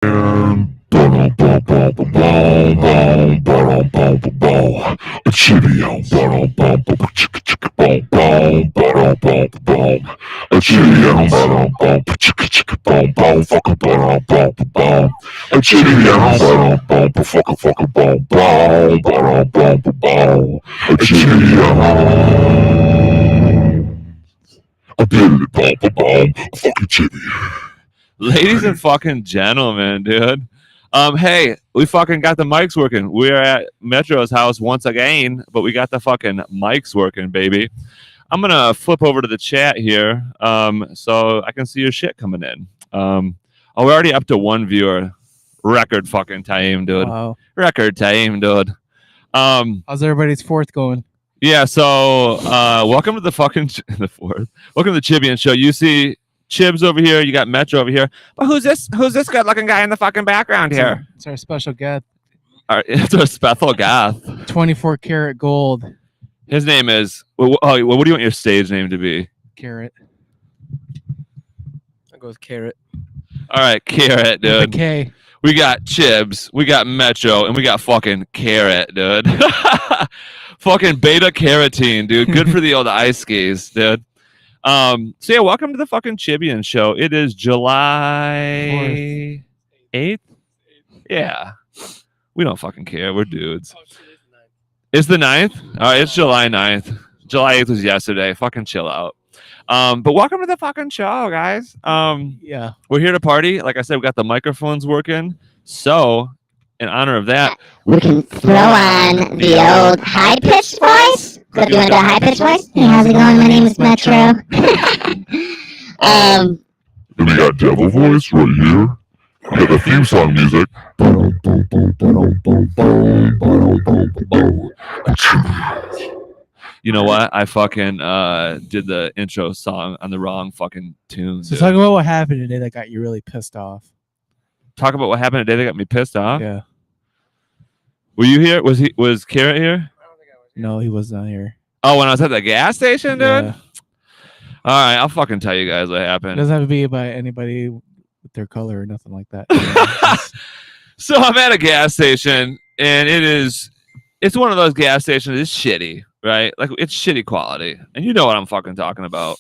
A Chibian, a Chibian, fucking a Chibian, a Chibian, a fucking Chibian. Ladies and fucking gentlemen, dude. Hey, we fucking got the mics working. We're at Metro's house once again, but we got the fucking mics working, baby. I'm gonna flip over to the chat here, so I can see your shit coming in. We're already up to one viewer. Record fucking time, dude. Wow. Record time, dude. How's everybody's fourth going? Yeah, so welcome to the fucking the fourth. Welcome to the Chibian show. You see Chibs over here, you got Metro over here. But who's this good looking guy in the fucking background here? It's our special guest. It's a special guest. 24 karat gold. His name is what do you want your stage name to be? Carrot. I'll go with Carrot. All right, Carrot, With a dude. K. We got Chibs, we got Metro, and we got fucking Carrot, dude. Fucking beta carotene, dude. Good for the old ice skis, dude. So yeah, welcome to the fucking Chibian show. It is July 8th. Yeah. We don't fucking care. We're dudes. It's the 9th? All right, it's July 9th. July 8th was yesterday. Fucking chill out. But welcome to the fucking show, guys. Yeah. We're here to party. Like I said, we got the microphones working. So, in honor of that, we can throw on the old high-pitched voice. So if you want to do a high-pitched voice, hey, how's it going? My name is Metro. And we got Devil Voice right here. We got the theme song music. you know what? I fucking did the intro song on the wrong fucking tune. So dude. talk about what happened today that got you really pissed off. Talk about what happened today that got me pissed off. Yeah. Were you here? Was Carrot here? No, he was not here. Oh, when I was at the gas station, dude? Yeah. All right, I'll fucking tell you guys what It happened. doesn't have to be by anybody with their color or nothing like that. So I'm at a gas station, and it's one of those gas stations. It's shitty, right? Like it's shitty quality, and you know what I'm fucking talking about.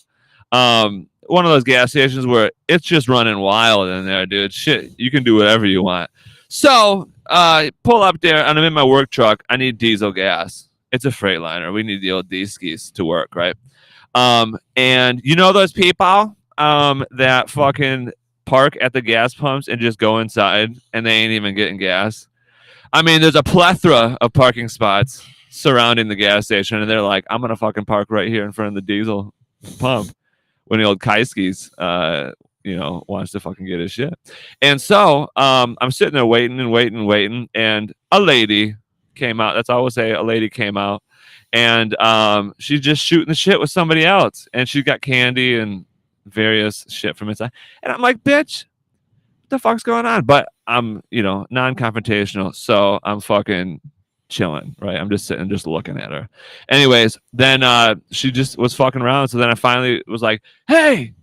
One of those gas stations where it's just running wild in there, dude. Shit, you can do whatever you want. So pull up there, and I'm in my work truck. I need diesel gas. It's a Freightliner. We need the old D-skis to work, right? And you know those people that fucking park at the gas pumps and just go inside and they ain't even getting gas. I mean, there's a plethora of parking spots surrounding the gas station, and they're like, I'm gonna fucking park right here in front of the diesel pump when the old Kaiskis wants to fucking get his shit. And so I'm sitting there waiting, and a lady came out. That's all I will say. A lady came out, and she's just shooting the shit with somebody else, and she got candy and various shit from inside. And I'm like, bitch, what the fuck's going on? But I'm, non-confrontational, so I'm fucking chilling, right? I'm just sitting, just looking at her. Anyways, then she just was fucking around. So then I finally was like, hey,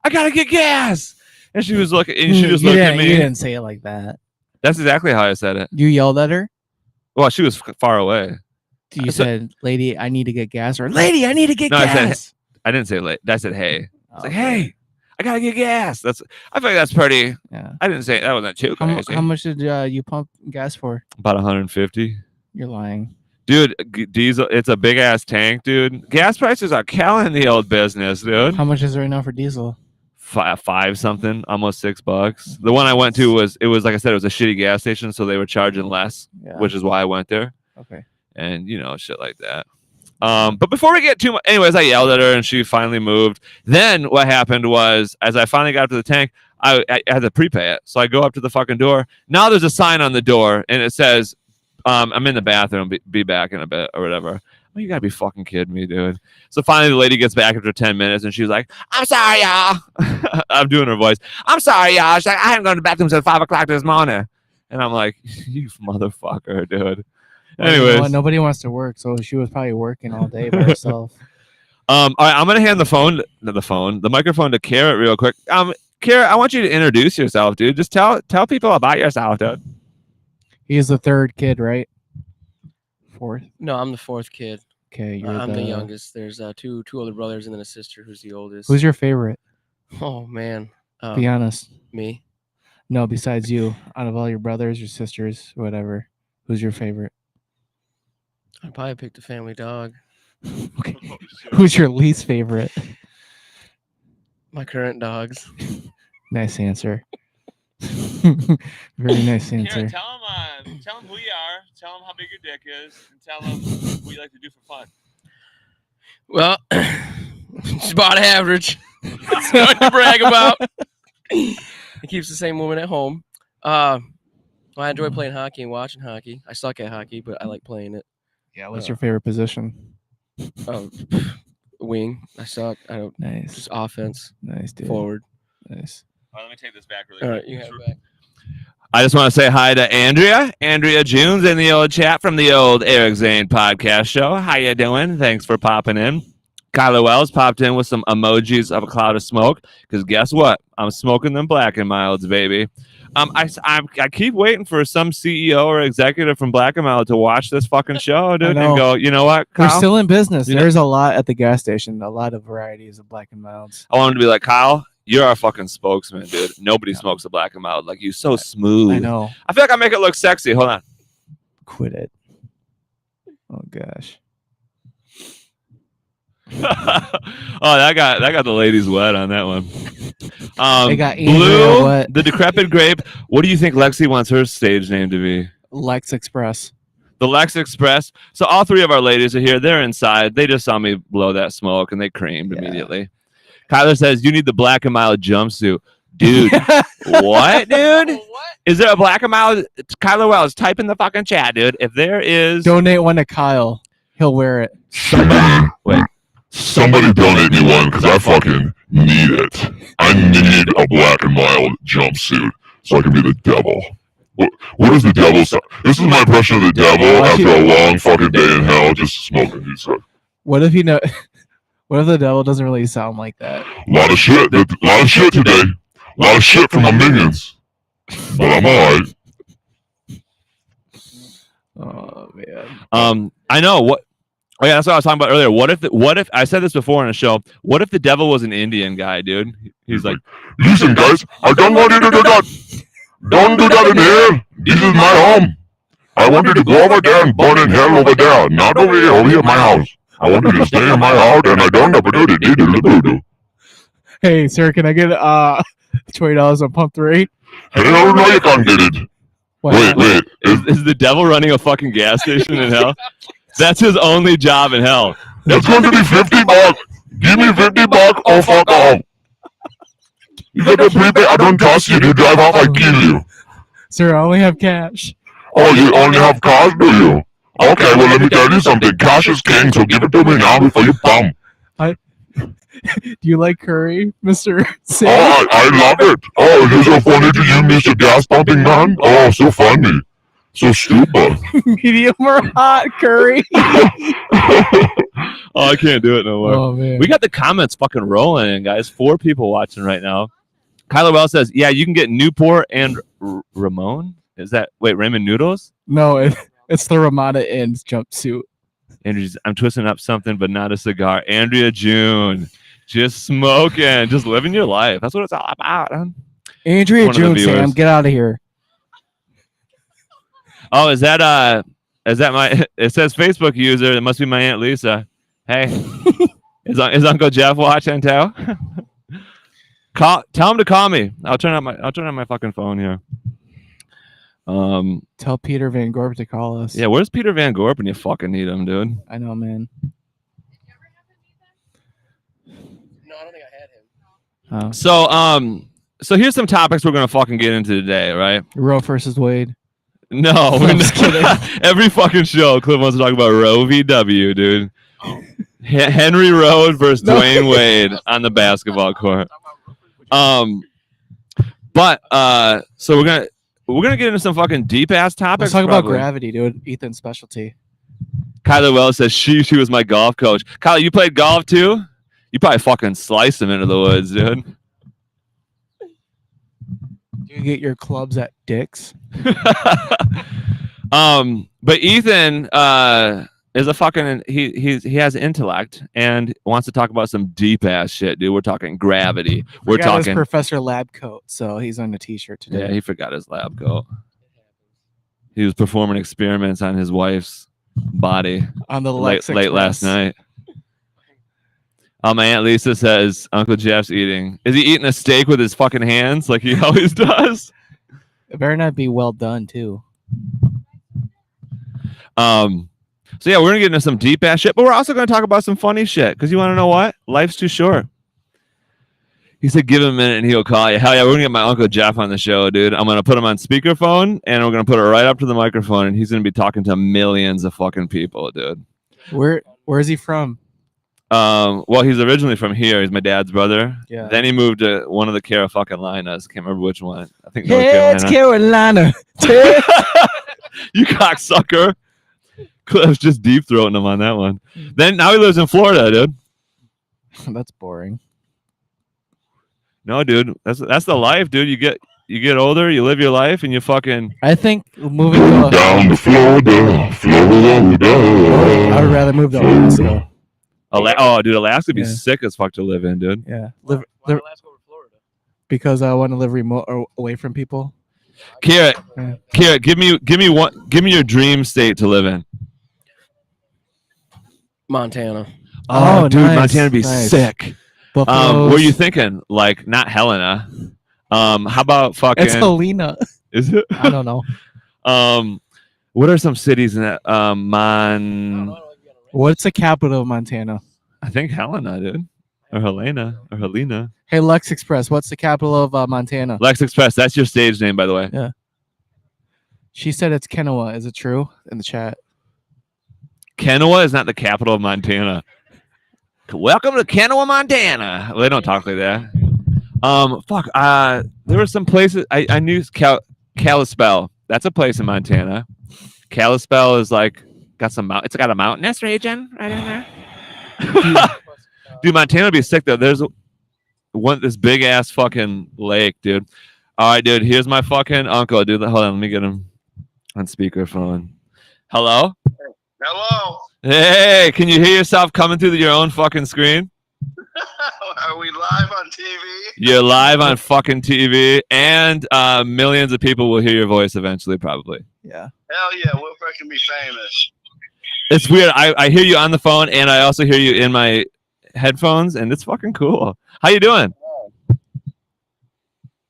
I gotta get gas. And she was looking, and she just looked at me. You didn't say it like that. That's exactly how I said it. You yelled at her? Well, she was far away. You said, lady, I need to get gas, or lady, I need to get No, gas. I didn't say late. I said, hey. I was like, hey, I gotta get gas. I feel like that's pretty. Yeah. I didn't say that wasn't too crazy. How much did you pump gas for? About 150. You're lying. Dude, diesel, it's a big ass tank, dude. Gas prices are killing the old business, dude. How much is it right now for diesel? Five something, almost $6. The one I went to was like I said, it was a shitty gas station, so they were charging less, which is why I went there. Okay. And shit like that. But before we get too much, anyways, I yelled at her and she finally moved. Then what happened was, as I finally got up to the tank, I had to prepay it. So I go up to the fucking door. Now there's a sign on the door and it says, I'm in the bathroom, be back in a bit or whatever. Well, you gotta be fucking kidding me, dude. So finally the lady gets back after 10 minutes and she's like, I'm sorry, y'all. I'm doing her voice. I'm sorry, y'all. She's like, I haven't gone to the bathroom since 5 o'clock this morning. And I'm like, you motherfucker, dude. Anyways, nobody wants to work, so she was probably working all day by herself. All right, I'm gonna hand the microphone to Carrot real quick. Kara, I want you to introduce yourself, dude. Just tell people about yourself, dude. He's the third kid, right? Fourth. No, I'm the fourth kid. Okay, you're I'm the youngest. There's two older brothers and then a sister who's the oldest. Who's your favorite? Oh man. Be honest. Me. No, besides you, out of all your brothers, your sisters, whatever, who's your favorite? I'd probably pick the family dog. Okay. Who's your least favorite? My current dogs. Nice answer. Very nice answer. Tell them who you are. Tell them how big your dick is, and tell them what you like to do for fun. Well, it's about average. It's nothing to brag about. He keeps the same woman at home. I enjoy playing hockey and watching hockey. I suck at hockey, but I like playing it. Yeah, what's your favorite position? Wing. I suck. I don't. Nice. Just offense. Nice, dude. Forward. Nice. All right, let me take this back really All quick. right, you have it back. I just want to say hi to Andrea Junes in the old chat from the old Eric Zane podcast show. How you doing? Thanks for popping in. Kyler Wells popped in with some emojis of a cloud of smoke because guess what? I'm smoking them Black and Milds, baby. I keep waiting for some CEO or executive from Black and Mild to watch this fucking show, dude, and go, you know what, Kyle? We're still in business. You know- There's a lot at the gas station, a lot of varieties of Black and Milds. I want him to be like, Kyle, you're our fucking spokesman, dude. Nobody smokes a Black and Mild like you. So smooth. I know. I feel like I make it look sexy. Hold on. Quit it. Oh gosh. Oh, that got the ladies wet on that one. They got Andrea Blue, wet. the decrepit grape. What do you think Lexi wants her stage name to be? Lex Express. The Lex Express. So all three of our ladies are here. They're inside. They just saw me blow that smoke and they creamed immediately. Kyler says, you need the Black and Mild jumpsuit. Dude, what, dude? What? Is there a Black and Mild? Kyler Wells, type in the fucking chat, dude. If there is... Donate one to Kyle. He'll wear it. Somebody donate me one because I fucking need it. I need a Black and Mild jumpsuit so I can be the devil. What is the devil? This is my impression of the devil after a long fucking day in hell just smoking. He said. What if what if the devil doesn't really sound like that? A lot of shit today. A lot of shit from my minions. But I'm alright. Oh man. I know what. Oh yeah, that's what I was talking about earlier. What if I said this before in a show? What if the devil was an Indian guy, dude? He's like, listen, guys, I don't want you to do that. Don't do that in here. This is my home. I want you to go over there and burn in hell over there, not over here at my house. I want you to stay in my house, and I don't have to do. Hey, sir, can I get $20 on pump 3? Hell no, you can't get it. Wait. is the devil running a fucking gas station in hell? That's his only job in hell. It's going to be $50. Give me $50 or fuck off. You got to prepay. I don't trust you. You drive off, I kill you. Sir, I only have cash. Oh, you only have cash, do you? Okay, well, let me tell you something. Cash is king, so give it to me now before you bum. Do you like curry, Mr. Sam? Oh, I love it. Oh, it is so funny to you, Mr. Gas Pumping Man. Oh, so funny. So stupid. Medium or hot curry? Oh, I can't do it no more. Oh man. We got the comments fucking rolling in, guys. 4 people watching right now. Kyler Wells says, yeah, you can get Newport and Ramon. Is that, wait, Raymond Noodles? No, it's the Ramada Inn's jumpsuit. Andrew's, I'm twisting up something, but not a cigar. Andrea June. Just smoking. Just living your life. That's what it's all about. Huh? Andrea One of the June, viewers. Sam, get out of here. Oh, is that my, it says Facebook user. It must be my Aunt Lisa. Hey, is Uncle Jeff watching too? Tell him to call me. I'll turn on my fucking phone here. Tell Peter Van Gorp to call us. Yeah, where's Peter Van Gorp when you fucking need him, dude? I know, man. No, I don't think I had him. Oh. So here's some topics we're gonna fucking get into today, right? Roe versus Wade. No, I'm just kidding. Every fucking show, Cliff wants to talk about Roe v. W, dude. Henry Roe versus Dwayne Wade on the basketball court. But so we're gonna get into some fucking deep ass topics. Let's talk about probably. gravity, dude. Ethan's specialty. Kyler Wells says she was my golf coach. Kyler, you played golf too? You probably fucking sliced him into the woods, dude. You get your clubs at Dick's. But Ethan is a fucking he has intellect and wants to talk about some deep ass shit, dude. We're talking gravity. We're Forgot his talking Professor Lab coat, so he's on the t-shirt today. Yeah, he forgot his lab coat. He was performing experiments on his wife's body On the late Lex last Express. night. My Aunt Lisa says Uncle Jeff's eating. Is he eating a steak with his fucking hands like he always does? It better not be well done too. So yeah, we're gonna get into some deep ass shit, but we're also gonna talk about some funny shit because you want to know what? Life's too short. He said, "Give him a minute and he'll call you." Hell yeah, we're gonna get my Uncle Jeff on the show, dude. I'm gonna put him on speakerphone and we're gonna put it right up to the microphone, and he's gonna be talking to millions of fucking people, dude. Where is he from? Well, he's originally from here. He's my dad's brother. Yeah. Then he moved to one of the Carolinas. Can't remember which one. I think Yeah, North it's Carolina. Carolina. You cocksucker. Cliff's just deep throating him on that one. Then now he lives in Florida, dude. That's boring. No, dude, that's the life, dude. You get older, you live your life, and you fucking. I think moving to Down to Florida, Florida. I would rather move to Alaska. Oh, dude, Alaska would be Yeah. sick as fuck to live in, dude. Yeah, Why Alaska over Florida? because I want to live remote or away from people. Carrot, Yeah. Carrot, give me your dream state to live in. Montana. Oh, dude, nice, Montana would be nice. sick. Buffaloes. What are you thinking? Like, not Helena. How about fucking? It's Helena. Is it? I don't know. What are some cities in that? What's the capital of Montana? I think Helena, dude, or Helena. Hey, Lex Express. What's the capital of Montana? Lex Express. That's your stage name, by the way. She said it's Kenowa. Is it true? In the chat. Kenowa is not the capital of Montana. Welcome to Kenowa, Montana. Well, they don't talk like that. Fuck. There were some places I knew. Kalispell. That's a place in Montana. Kalispell is like got some mountain. It's got a mountainous region right in there. Dude, Montana would be sick though. There's this big ass fucking lake, dude. All right, dude. Here's my fucking uncle, dude. Hold on, let me get him on speakerphone. Hello. Hello. Hey, can you hear yourself coming through your own fucking screen? Are we live on TV? You're live on fucking TV, and millions of people will hear your voice eventually, probably. Yeah. Hell yeah, we'll freaking be famous. It's weird. I hear you on the phone, and I also hear you in my headphones, and it's fucking cool. How you doing?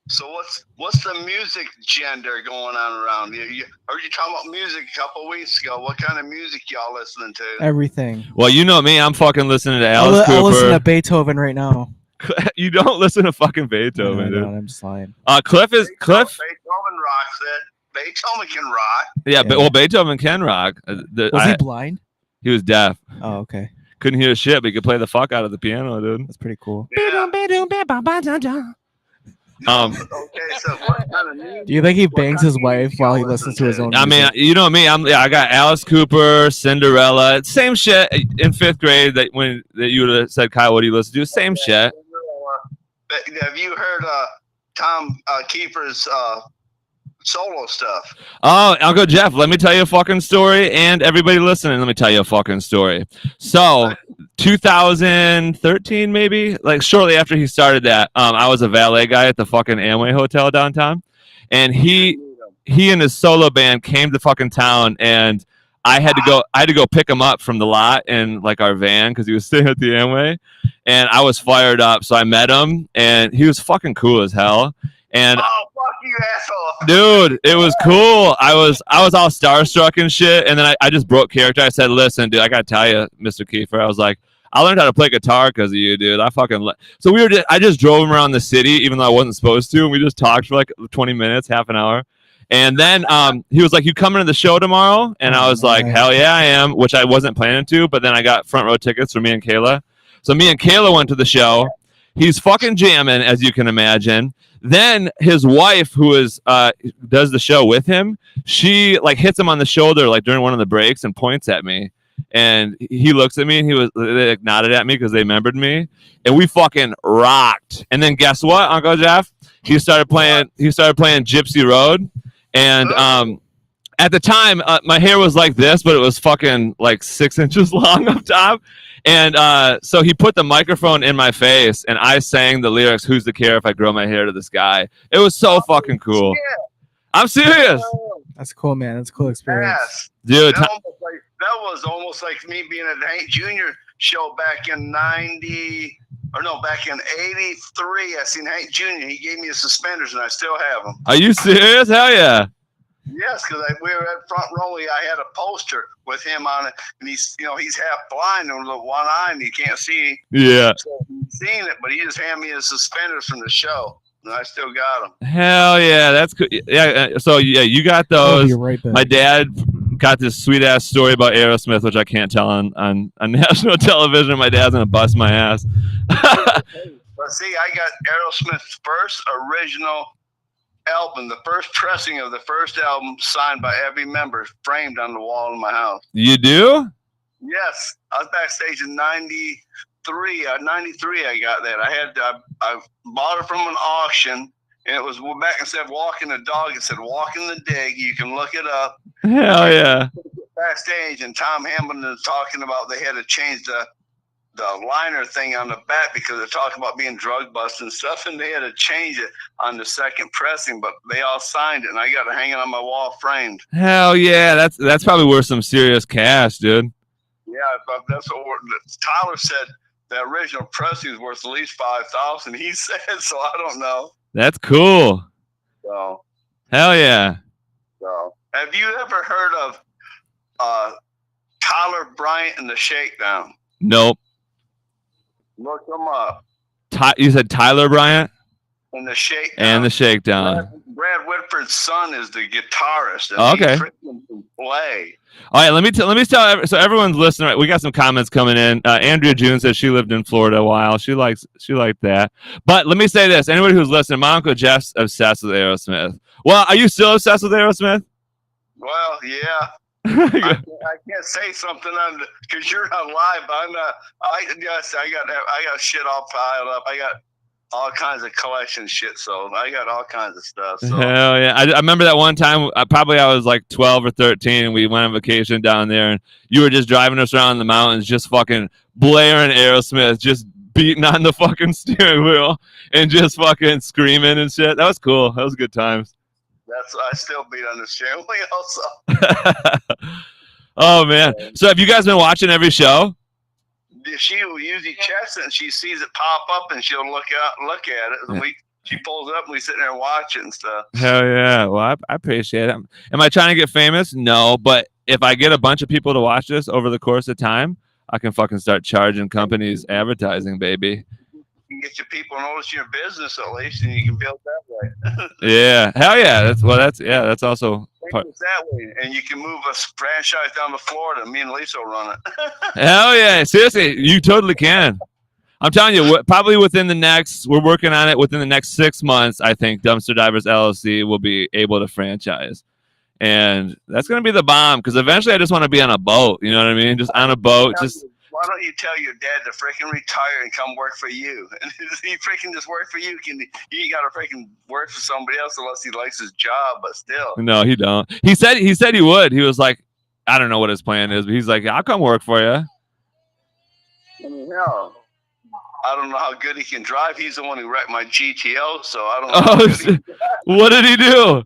So what's the music gender going on around here? You heard you talking about music a couple weeks ago. What kind of music y'all listening to? Everything. Well, you know me. I'm fucking listening to I Alice listen to Cooper. Beethoven right now. You don't listen to fucking No, Beethoven, I dude. don't, I'm just lying. Cliff. Beethoven rocks it. Beethoven can rock. Yeah, Yeah. well, Beethoven can rock. Was he blind? He was deaf. Oh, okay. Couldn't hear shit, but he could play the fuck out of the piano, dude. That's pretty cool. Yeah. Um, Okay, so what kind of music? Do you think he What bangs kind his of wife music while he y'all listens to his own I mean, music? you know me. I got Alice Cooper, Cinderella, same shit in 5th grade. That you would have said, Kyle, what do you listen to? Same shit. Have you heard Tom Kiefer's solo stuff? Oh, Uncle Jeff, let me tell you a fucking story, and everybody listening, let me tell you a fucking story. So, 2013, maybe, like shortly after he started that, I was a valet guy at the fucking Amway Hotel downtown, and he and his solo band came to fucking town, and I had to go pick him up from the lot in like our van because he was staying at the Amway, and I was fired up, so I met him, and he was fucking cool as hell. And Oh, fuck you, asshole. dude, it was cool. I was all starstruck and shit. And then I just broke character. I said, "Listen, dude, I gotta tell you, Mr. Kiefer." I was like, "I learned how to play guitar because of you, dude. I just drove him around the city, even though I wasn't supposed to, and we just talked for like 20 minutes, half an hour. And then he was like, "You coming to the show tomorrow?" And I was like, "Hell yeah, I am," which I wasn't planning to. But then I got front row tickets for me and Kayla. So me and Kayla went to the show. He's fucking jamming, as you can imagine. Then his wife, who is does the show with him, she like hits him on the shoulder like during one of the breaks and points at me. And he looks at me and they like, nodded at me because they remembered me. And we fucking rocked. And then guess what, Uncle Jeff? he started playing Gypsy Road, and at the time my hair was like this, but it was fucking like 6 inches long up top. And so he put the microphone in my face, and I sang the lyrics, "Who's to care if I grow my hair to the sky?" It was so fucking cool. I'm serious. That's cool, man. That's a cool experience. Yes. Dude, That was almost like me being at the Hank Jr. show back in back in 83. I seen Hank Jr. He gave me the suspenders, and I still have them. are you serious? Hell yeah. Yes, because we were at front row. I had a poster with him on it, and he's half blind and with one eye, and he can't see. Yeah. So he's seen it, but he just handed me the suspenders from the show, and I still got them. Hell yeah, that's cool. Yeah, so yeah, you got I'll those. be right back. My dad got this sweet ass story about Aerosmith, which I can't tell on national television. My dad's gonna bust my ass. But see, I got Aerosmith's first original album, the first pressing of the first album, signed by every member, framed on the wall in my house. You do? Yes, I was backstage in '93. '93, I got that. I bought it from an auction, and it was back instead of walking the dog, it said "walking the dig." You can look it up. Hell yeah. Backstage, and Tom Hammond is talking about they had to change the liner thing on the back because they're talking about being drug busted and stuff, and they had to change it on the second pressing, but they all signed it, and I got it hanging on my wall framed. Hell yeah, that's probably worth some serious cash, dude. Yeah, but that's what Tyler said. The original pressing is worth at least $5,000. He said, so I don't know. That's cool. So Hell yeah. have you ever heard of Tyler Bryant and the Shakedown? Nope. Look them up. You said Tyler Bryant And the Shakedown. and the Shakedown. Brad Whitford's son is the guitarist. And Okay. He freaking can play. All right, let me tell so everyone's listening. Right, we got some comments coming in. Andrea June says she lived in Florida a while. She liked that. But let me say this: anybody who's listening, my Uncle Jeff's obsessed with Aerosmith. Well, are you still obsessed with Aerosmith? Well, yeah. I can't say something because you're not live. But I'm not. I got shit all piled up. I got all kinds of collection shit. So I got all kinds of stuff. So. Hell yeah! I remember that one time. I was like 12 or 13, and we went on vacation down there, and you were just driving us around the mountains, just fucking blaring Aerosmith, just beating on the fucking steering wheel, and just fucking screaming and shit. That was cool. That was good times. I still beat on the steering wheel. So. Oh man! So have you guys been watching every show? She usually checks it and she sees it pop up and she'll look at it. And she pulls it up and we sit there and watch it and stuff. Hell yeah! Well, I appreciate it. Am I trying to get famous? No, but if I get a bunch of people to watch this over the course of time, I can fucking start charging companies advertising, baby. You can get your people to notice your business at least, and you can build that way. Yeah, hell yeah! That's also part. It's that way, and you can move a franchise down to Florida. Me and Lisa will run it. Hell yeah! Seriously, you totally can. I'm telling you, probably we're working on it within the next 6 months. I think Dumpster Divers LLC will be able to franchise, and that's gonna be the bomb. Because eventually, I just want to be on a boat. You know what I mean? Just on a boat. Why don't you tell your dad to freaking retire and come work for you? And he freaking just work for you. You ain't got to freaking work for somebody else unless he likes his job. But still, no, he don't. He said he would. He was like, I don't know what his plan is, but he's like, I'll come work for you. I mean, hell, I don't know how good he can drive. He's the one who wrecked my GTO, so I don't know. What did he do?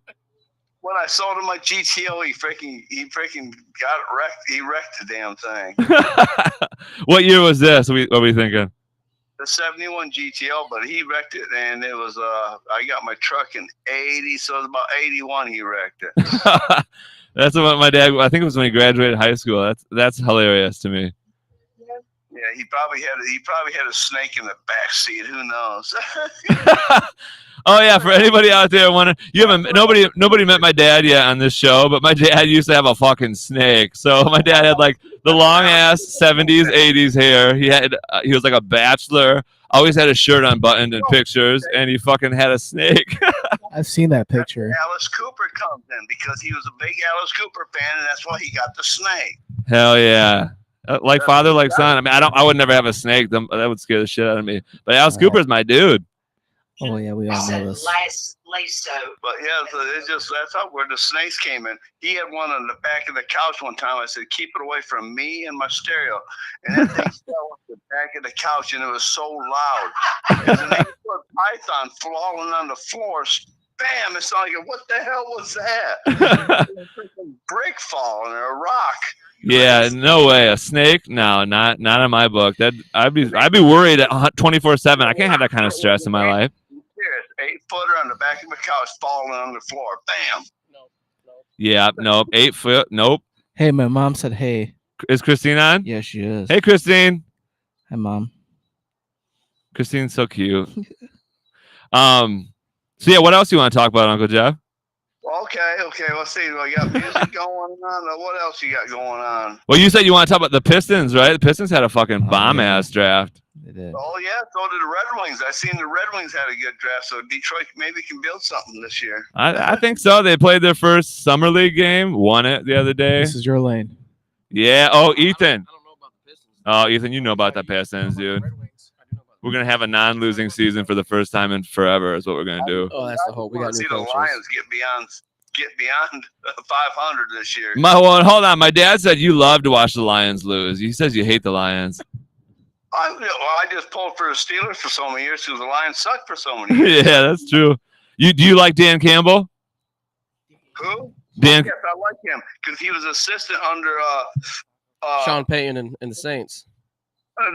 When I sold him my GTO, he freaking got it wrecked. He wrecked the damn thing. What year was this? What were we thinking? The 71 GTO, but he wrecked it, and it was I got my truck in 80, so it was about 81 he wrecked it. That's what my dad. I think it was when he graduated high school. That's hilarious to me. Yeah, he probably had a snake in the back seat. Who knows? Oh yeah, for anybody out there wondering, nobody met my dad yet on this show, but my dad used to have a fucking snake. So my dad had like the long ass 70s, 80s hair. He was like a bachelor. Always had his shirt unbuttoned in pictures, and he fucking had a snake. I've seen that picture. Alice Cooper comes in because he was a big Alice Cooper fan, and that's why he got the snake. Hell yeah. Like father, like son. I mean, I would never have a snake. That would scare the shit out of me. But Alice Cooper's my dude. Oh yeah, we I all know said, this. lasso. But yeah, so it's just that's how where the snakes came in. He had one on the back of the couch one time. I said, keep it away from me and my stereo. And that thing fell off the back of the couch, and it was so loud. It was an 8-foot python falling on the floor. Bam! It's like, what the hell was that? It was a freaking brick falling or a rock. Yeah, no way. A snake? No, not in my book. That I'd be worried at 24/7. I can't have that kind of stress in my life. Serious, 8-footer on the back of the couch falling on the floor. Bam! Yeah, nope. 8 foot. Nope. Hey, my mom said, "Hey." Is Christine on? Yeah, she is. Hey, Christine. Hi, mom. Christine's so cute. So yeah, what else do you want to talk about, Uncle Jeff? Okay. Let's see. We got music going on. What else you got going on? Well, you said you want to talk about the Pistons, right? The Pistons had a fucking Oh, bomb-ass draft. They did. Oh yeah, so did the Red Wings. I seen the Red Wings had a good draft, so Detroit maybe can build something this year. I think so. They played their first summer league game, won it the other day. This is your lane. Yeah. Oh, Ethan. I don't know about the Pistons. Oh, Ethan, you know about the Pistons, dude. Red Wings. I do know about We're gonna have a non-losing season for the first time in forever. Is what we're gonna do. Oh, that's the hope. We I got see new the coaches. Lions get beyond 500 this year. Hold on. My dad said you love to watch the Lions lose. He says you hate the Lions. I just pulled for the Steelers for so many years because the Lions sucked for so many years. Yeah, that's true. Do you like Dan Campbell? Who? Dan. Yes, I like him because he was assistant under Sean Payton and the Saints.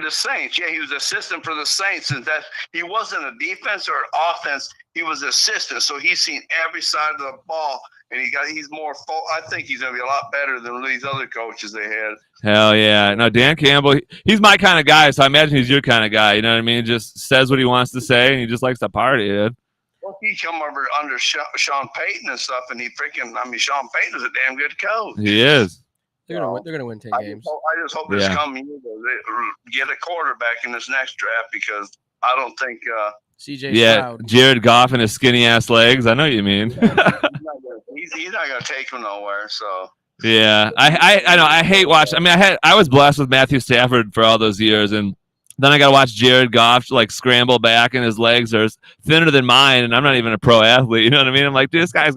the Saints. Yeah, he was assistant for the Saints, and that he wasn't a defense or an offense. He was assistant, so he's seen every side of the ball, and he's more. I think he's gonna be a lot better than these other coaches they had. Hell yeah. No, Dan Campbell, he's my kind of guy, so I imagine he's your kind of guy. You know what I mean? He just says what he wants to say, and he just likes to party, dude. Well, he come over under Sean Payton and stuff, and Sean Payton is a damn good coach. He is. They're gonna win 10 games. I just hope this Yeah. coming year they get a quarterback in this next draft because I don't think CJ Yeah, Stroud. Jared Goff and his skinny ass legs. I know what you mean. he's not gonna take him nowhere. So Yeah, I know. I hate watching. I mean, I was blessed with Matthew Stafford for all those years, and then I got to watch Jared Goff like scramble back, and his legs are thinner than mine, and I'm not even a pro athlete. You know what I mean? I'm like, dude, this guy's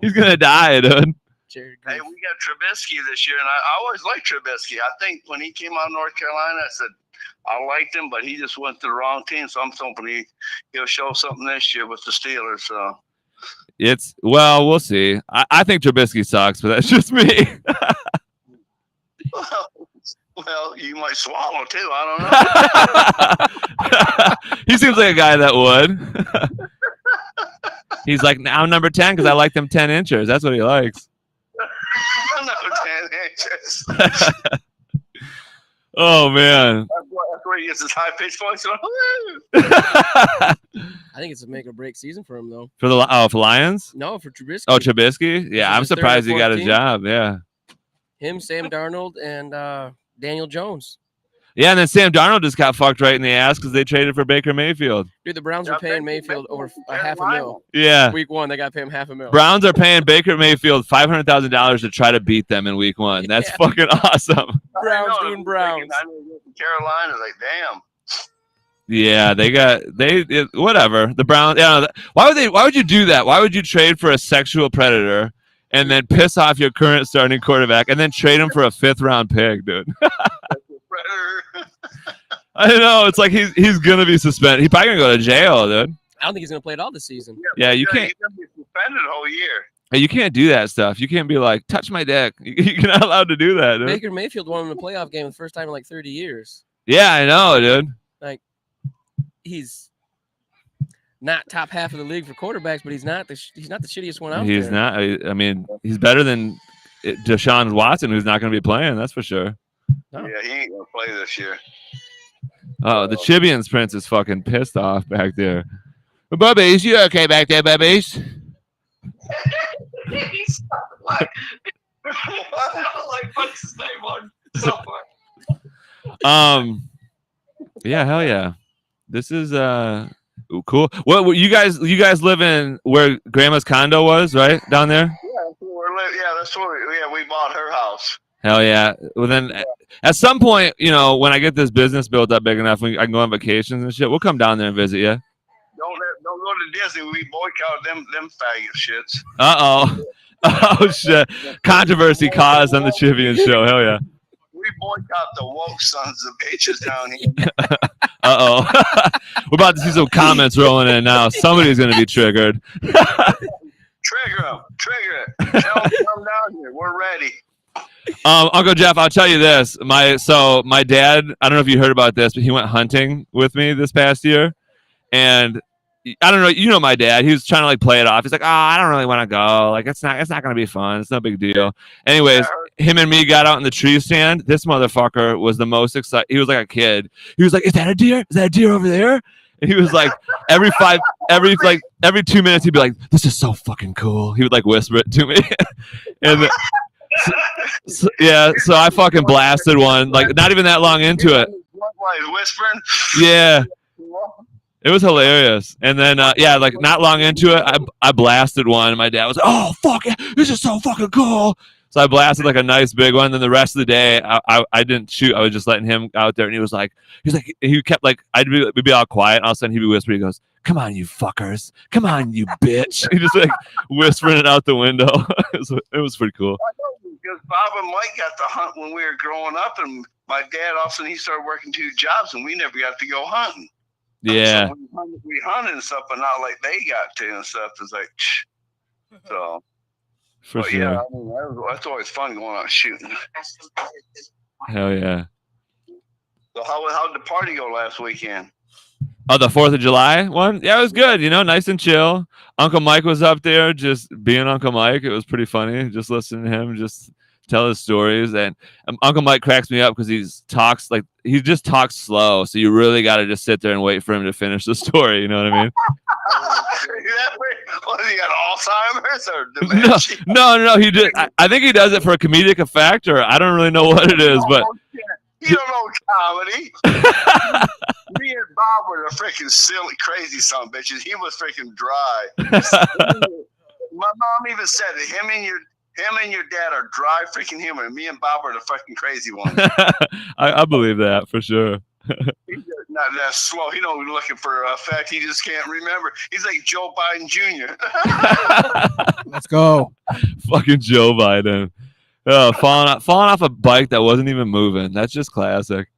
he's gonna die, dude. Jared hey, Goff. we got Trubisky this year, and I always liked Trubisky. I think when he came out of North Carolina, I said I liked him, but he just went to the wrong team. So I'm hoping he'll show something this year with the Steelers. So. We'll see. I think Trubisky sucks, but that's just me. Well, you might swallow too. I don't know. He seems like a guy that would. He's like, now I'm number 10 because I like them 10 inchers. That's what he likes. No, 10 inches. Oh man. That's where he gets his high pitched voice. I think it's a make or break season for him though. For Lions? No, for Trubisky. Oh, Trubisky? Yeah, I'm This is his third surprised or he got a fourth job. Yeah. Him, Sam Darnold, and Daniel Jones. Yeah, and then Sam Darnold just got fucked right in the ass because they traded for Baker Mayfield. Dude, the Browns were paying Mayfield over a half a mil. Yeah. Week 1, they got to pay him half a mil. Browns are paying Baker Mayfield $500,000 to try to beat them in week 1. That's Yeah. fucking awesome. Browns doing Browns. I know Carolina, like damn. Yeah, whatever. The Browns. Yeah, why would you do that? Why would you trade for a sexual predator and then piss off your current starting quarterback and then trade him for a 5th round pick, dude? I know. It's like he's gonna be suspended. He's probably gonna go to jail, dude. I don't think he's going to play it all this season. Yeah, you can't. He's gonna be suspended the whole year. Hey, you can't do that stuff. You can't be like, touch my dick. You're not allowed to do that, dude. Baker Mayfield won him a playoff game the first time in like 30 years. Yeah, I know, dude. He's not top half of the league for quarterbacks, but he's not the shittiest one out He's there. not. I mean, he's better than Deshaun Watson, who's not going to be playing. That's for sure. No. Yeah, he ain't gonna play this year. Oh, the Chibians prince is fucking pissed off back there. But Bubbies, you okay back there, Bubbies? He's like, what's his name on somewhere? Yeah, hell yeah. This is cool. Well, you guys live in where Grandma's condo was, right down there? Yeah, that's where we bought her house. Hell yeah. Well, then at some point, when I get this business built up big enough, I can go on vacations and shit. We'll come down there and visit you. Don't to Disney. We boycotted them faggot shits. Uh-oh. Oh, shit. Controversy caused on the Chibians show. Hell yeah. We boycott the woke sons of bitches down here. Uh-oh. We're about to see some comments rolling in now. Somebody's going to be triggered. Trigger them. Trigger it. Tell them to come down here. We're ready. Uncle Jeff, I'll tell you this. My dad, I don't know if you heard about this, but he went hunting with me this past year. And I don't know, you know my dad. He was trying to like play it off. He's like, "Oh, I don't really want to go. Like it's not going to be fun. It's no big deal." Anyways, him and me got out in the tree stand. This motherfucker was the most excited. He was like a kid. He was like, "Is that a deer? Is that a deer over there?" And he was like, every 2 minutes, he'd be like, "This is so fucking cool." He would like whisper it to me. And so I fucking blasted one, like not even that long into it. Whispering. Yeah. It was hilarious. And then, like not long into it, I blasted one. And my dad was like, "Oh, fuck it. This is so fucking cool." So I blasted like a nice big one. Then the rest of the day, I didn't shoot. I was just letting him out there. And he kept like, we'd be all quiet. And all of a sudden he'd be whispering. He goes, "Come on, you fuckers. Come on, you bitch." He just like whispering it out the window. It was pretty cool. I know, because Bob and Mike got to hunt when we were growing up. And my dad, all of a sudden, he started working 2 jobs and we never got to go hunting. Yeah. So we hunted and stuff, but not like they got to and stuff. It's like, so. For sure. Yeah, I mean, that's always fun going out shooting. Hell yeah. So how'd the party go last weekend? Oh, the 4th of July one? Yeah, it was good. Nice and chill. Uncle Mike was up there just being Uncle Mike. It was pretty funny just listening to him just tell his stories. And Uncle Mike cracks me up because he just talks slow. So you really got to just sit there and wait for him to finish the story. You know what I mean? What, he got Alzheimer's or dementia? No. He did. I think he does it for a comedic effect, or I don't really know what it is, but you don't know comedy. Me and Bob were the freaking silly, crazy son of bitches. He was freaking dry. My mom even said it. Him and your dad are dry freaking humor. And me and Bob are the fucking crazy ones. I believe that for sure. He's not that slow. He don't be looking for effect. He just can't remember. He's like Joe Biden Jr. Let's go. Fucking Joe Biden. Falling off a bike that wasn't even moving. That's just classic.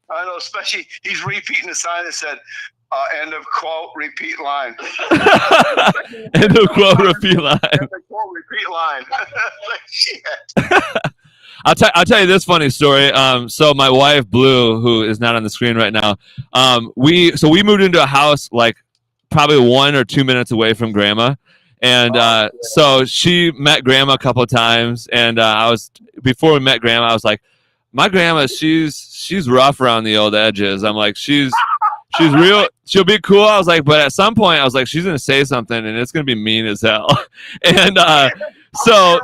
I know, especially he's repeating the sign that said, end of quote, repeat line. End of quote, repeat line. End of quote, repeat line. Like, shit. I'll tell you this funny story. So my wife Blue, who is not on the screen right now, we moved into a house like probably 1 or 2 minutes away from Grandma, and so she met Grandma a couple of times, and before we met Grandma, I was like, my grandma, she's rough around the old edges. I'm like, she's real. She'll be cool. I was like, but at some point, I was like, she's gonna say something, and it's gonna be mean as hell. And so.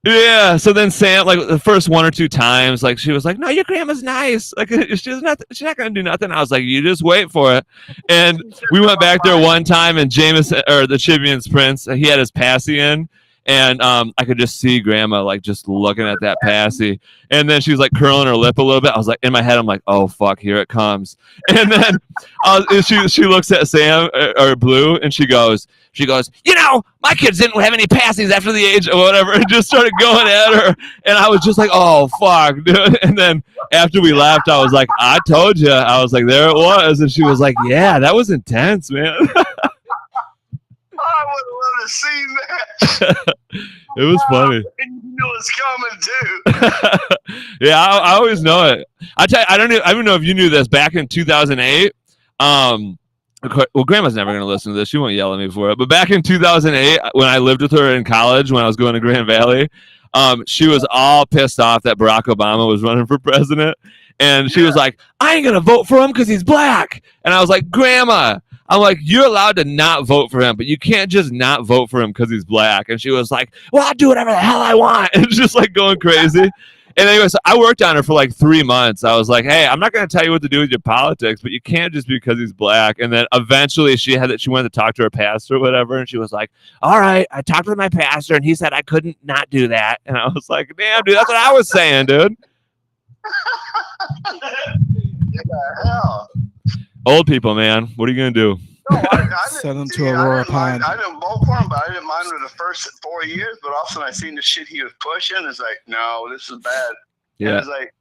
Yeah, so then Sam, like the first 1 or 2 times, like she was like, "No, your grandma's nice. Like she's not gonna do nothing." I was like, "You just wait for it." And we went back there one time, and Jameson, or the Chibians Prince, he had his passy in, and I could just see Grandma like just looking at that passy, and then she was like curling her lip a little bit. I was like, in my head, I'm like, "Oh fuck, here it comes." And then she looks at Sam or Blue, and she goes, "My kids didn't have any passies after the age of whatever," and just started going at her. And I was just like, "Oh, fuck, dude." And then after we left, I was like, "I told you." I was like, "There it was." And she was like, "Yeah, that was intense, man." I would have loved to see that. It was funny. And you knew it's coming, too. Yeah, I always know it. I tell you, I don't know if you knew this. Back in 2008, well, Grandma's never going to listen to this. She won't yell at me for it. But back in 2008, when I lived with her in college, when I was going to Grand Valley, she was all pissed off that Barack Obama was running for president. And she was like, "I ain't going to vote for him because he's black." And I was like, "Grandma," I'm like, "you're allowed to not vote for him, but you can't just not vote for him because he's black." And she was like, "Well, I'll do whatever the hell I want." And just like going crazy. And anyway, so I worked on her for like 3 months. I was like, "Hey, I'm not going to tell you what to do with your politics, but you can't just because he's black." And then eventually she wanted to talk to her pastor or whatever. And she was like, "All right, I talked with my pastor and he said I couldn't not do that." And I was like, "Damn, dude, that's what I was saying, dude." What the hell? Old people, man. What are you going to do? No, I Send him didn't, to Aurora Pond. I didn't vote for him, but I didn't mind him the first 4 years. But all of a sudden, I seen the shit he was pushing. It's like, no, this is bad. And Yeah. it's like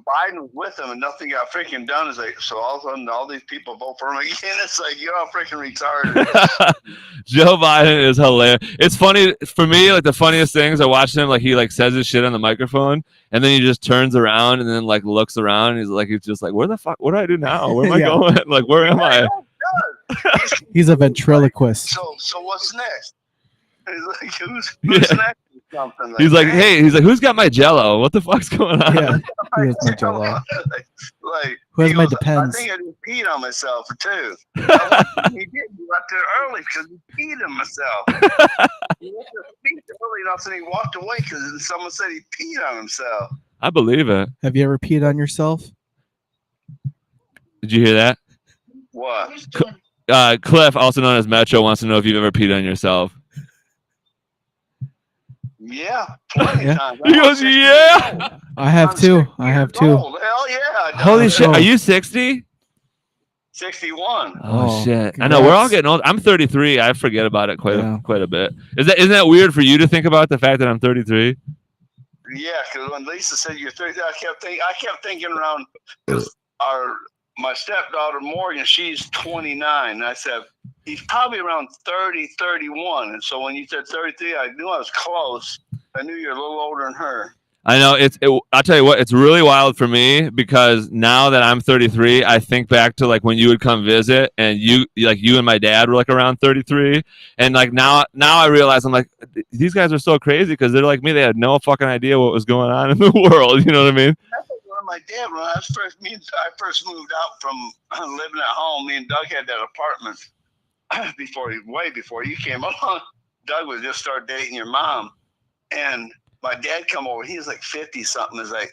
Biden was with him, and nothing got freaking done. It's like, so all of a sudden, all these people vote for him again. It's like, you're all freaking retarded. Joe Biden is hilarious. It's funny for me. Like the funniest things, I watch him. Like he like says his shit on the microphone, and then he just turns around and then like looks around. And he's just like, where the fuck? What do I do now? Where am I Yeah. going? Like where am I? He's a ventriloquist. So what's next? He's like, who's Yeah. next? Or something He's like, man. hey, he's like, who's got my Jello? What the fuck's going on? Yeah. He has my Jello. Like, Who has he my goes, Depends? I think I just peed on myself too. He did. He left there early because he peed on himself. He left the speech early enough and he walked away because someone said he peed on himself. I believe it. Have you ever peed on yourself? Did you hear that? What? Cliff, also known as Metro, wants to know if you've ever peed on yourself. Yeah, plenty Yeah. of times. He goes, yeah. I have too. I have too. Hell yeah. I done Holy it. shit! Are you 60? 61. Oh, Oh, shit! I know we're all congrats. getting old. I'm 33. I forget about it Yeah. quite a bit. Isn't that weird for you to think about the fact that I'm 33? Yeah, because when Lisa said you're 30, I kept thinking around. 'Cause my stepdaughter Morgan, she's 29. And I said he's probably around 30, 31. And so when you said 33, I knew I was close. I knew you're a little older than her. I know I'll tell you what, it's really wild for me because now that I'm 33, I think back to like when you would come visit and you and my dad were like around 33, and like now I realize I'm like, these guys are so crazy because they're like me. They had no fucking idea what was going on in the world. You know what I mean? That's like when my dad, when I first moved out from living at home, me and Doug had that apartment way before you came along. Doug was just started dating your mom, and my dad come over. He was like 50 something. Is like,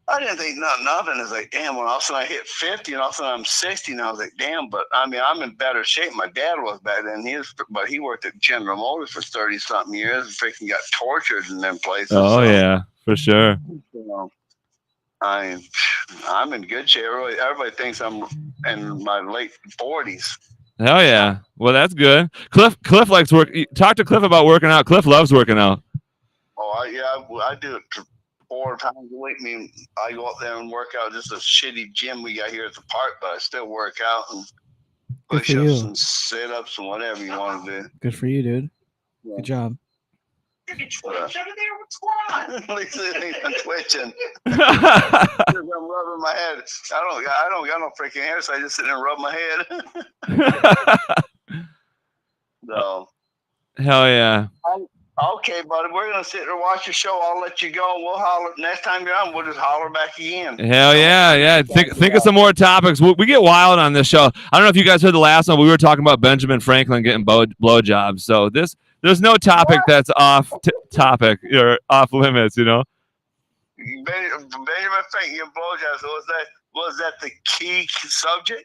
I didn't think nothing of it. It's like, damn. When all of a sudden I hit 50, and all of a sudden I'm 60, and I was like, damn. But I mean, I'm in better shape. My dad was back then. But he worked at General Motors for 30 something years. And freaking got tortured in them places. Oh So, yeah, for sure. you know, I'm in good shape. Everybody thinks I'm in my late 40s. Hell yeah. Well, that's good. Cliff likes work. Talk to Cliff about working out. Cliff loves working out. Oh, I do it 4 times a week. I mean, I go up there and work out just a shitty gym we got here at the park, but I still work out and Good for push-ups you. and sit-ups and whatever you want to do. Good for you, dude. Yeah. Good job. Look at Twitch over there. What's going on? At least it ain't twitching. I'm rubbing my head. I don't got no freaking hair, so I just sit there and rub my head. So, Hell yeah. okay, buddy, we're gonna sit there and watch your show. I'll let you go. We'll holler next time you're on. We'll just holler back again. Hell yeah. Think of some more topics. We get wild on this show. I don't know if you guys heard the last one. We were talking about Benjamin Franklin getting blowjobs. So there's no topic that's off topic or off limits. You know. Benjamin Franklin and blowjobs. Was that the key subject?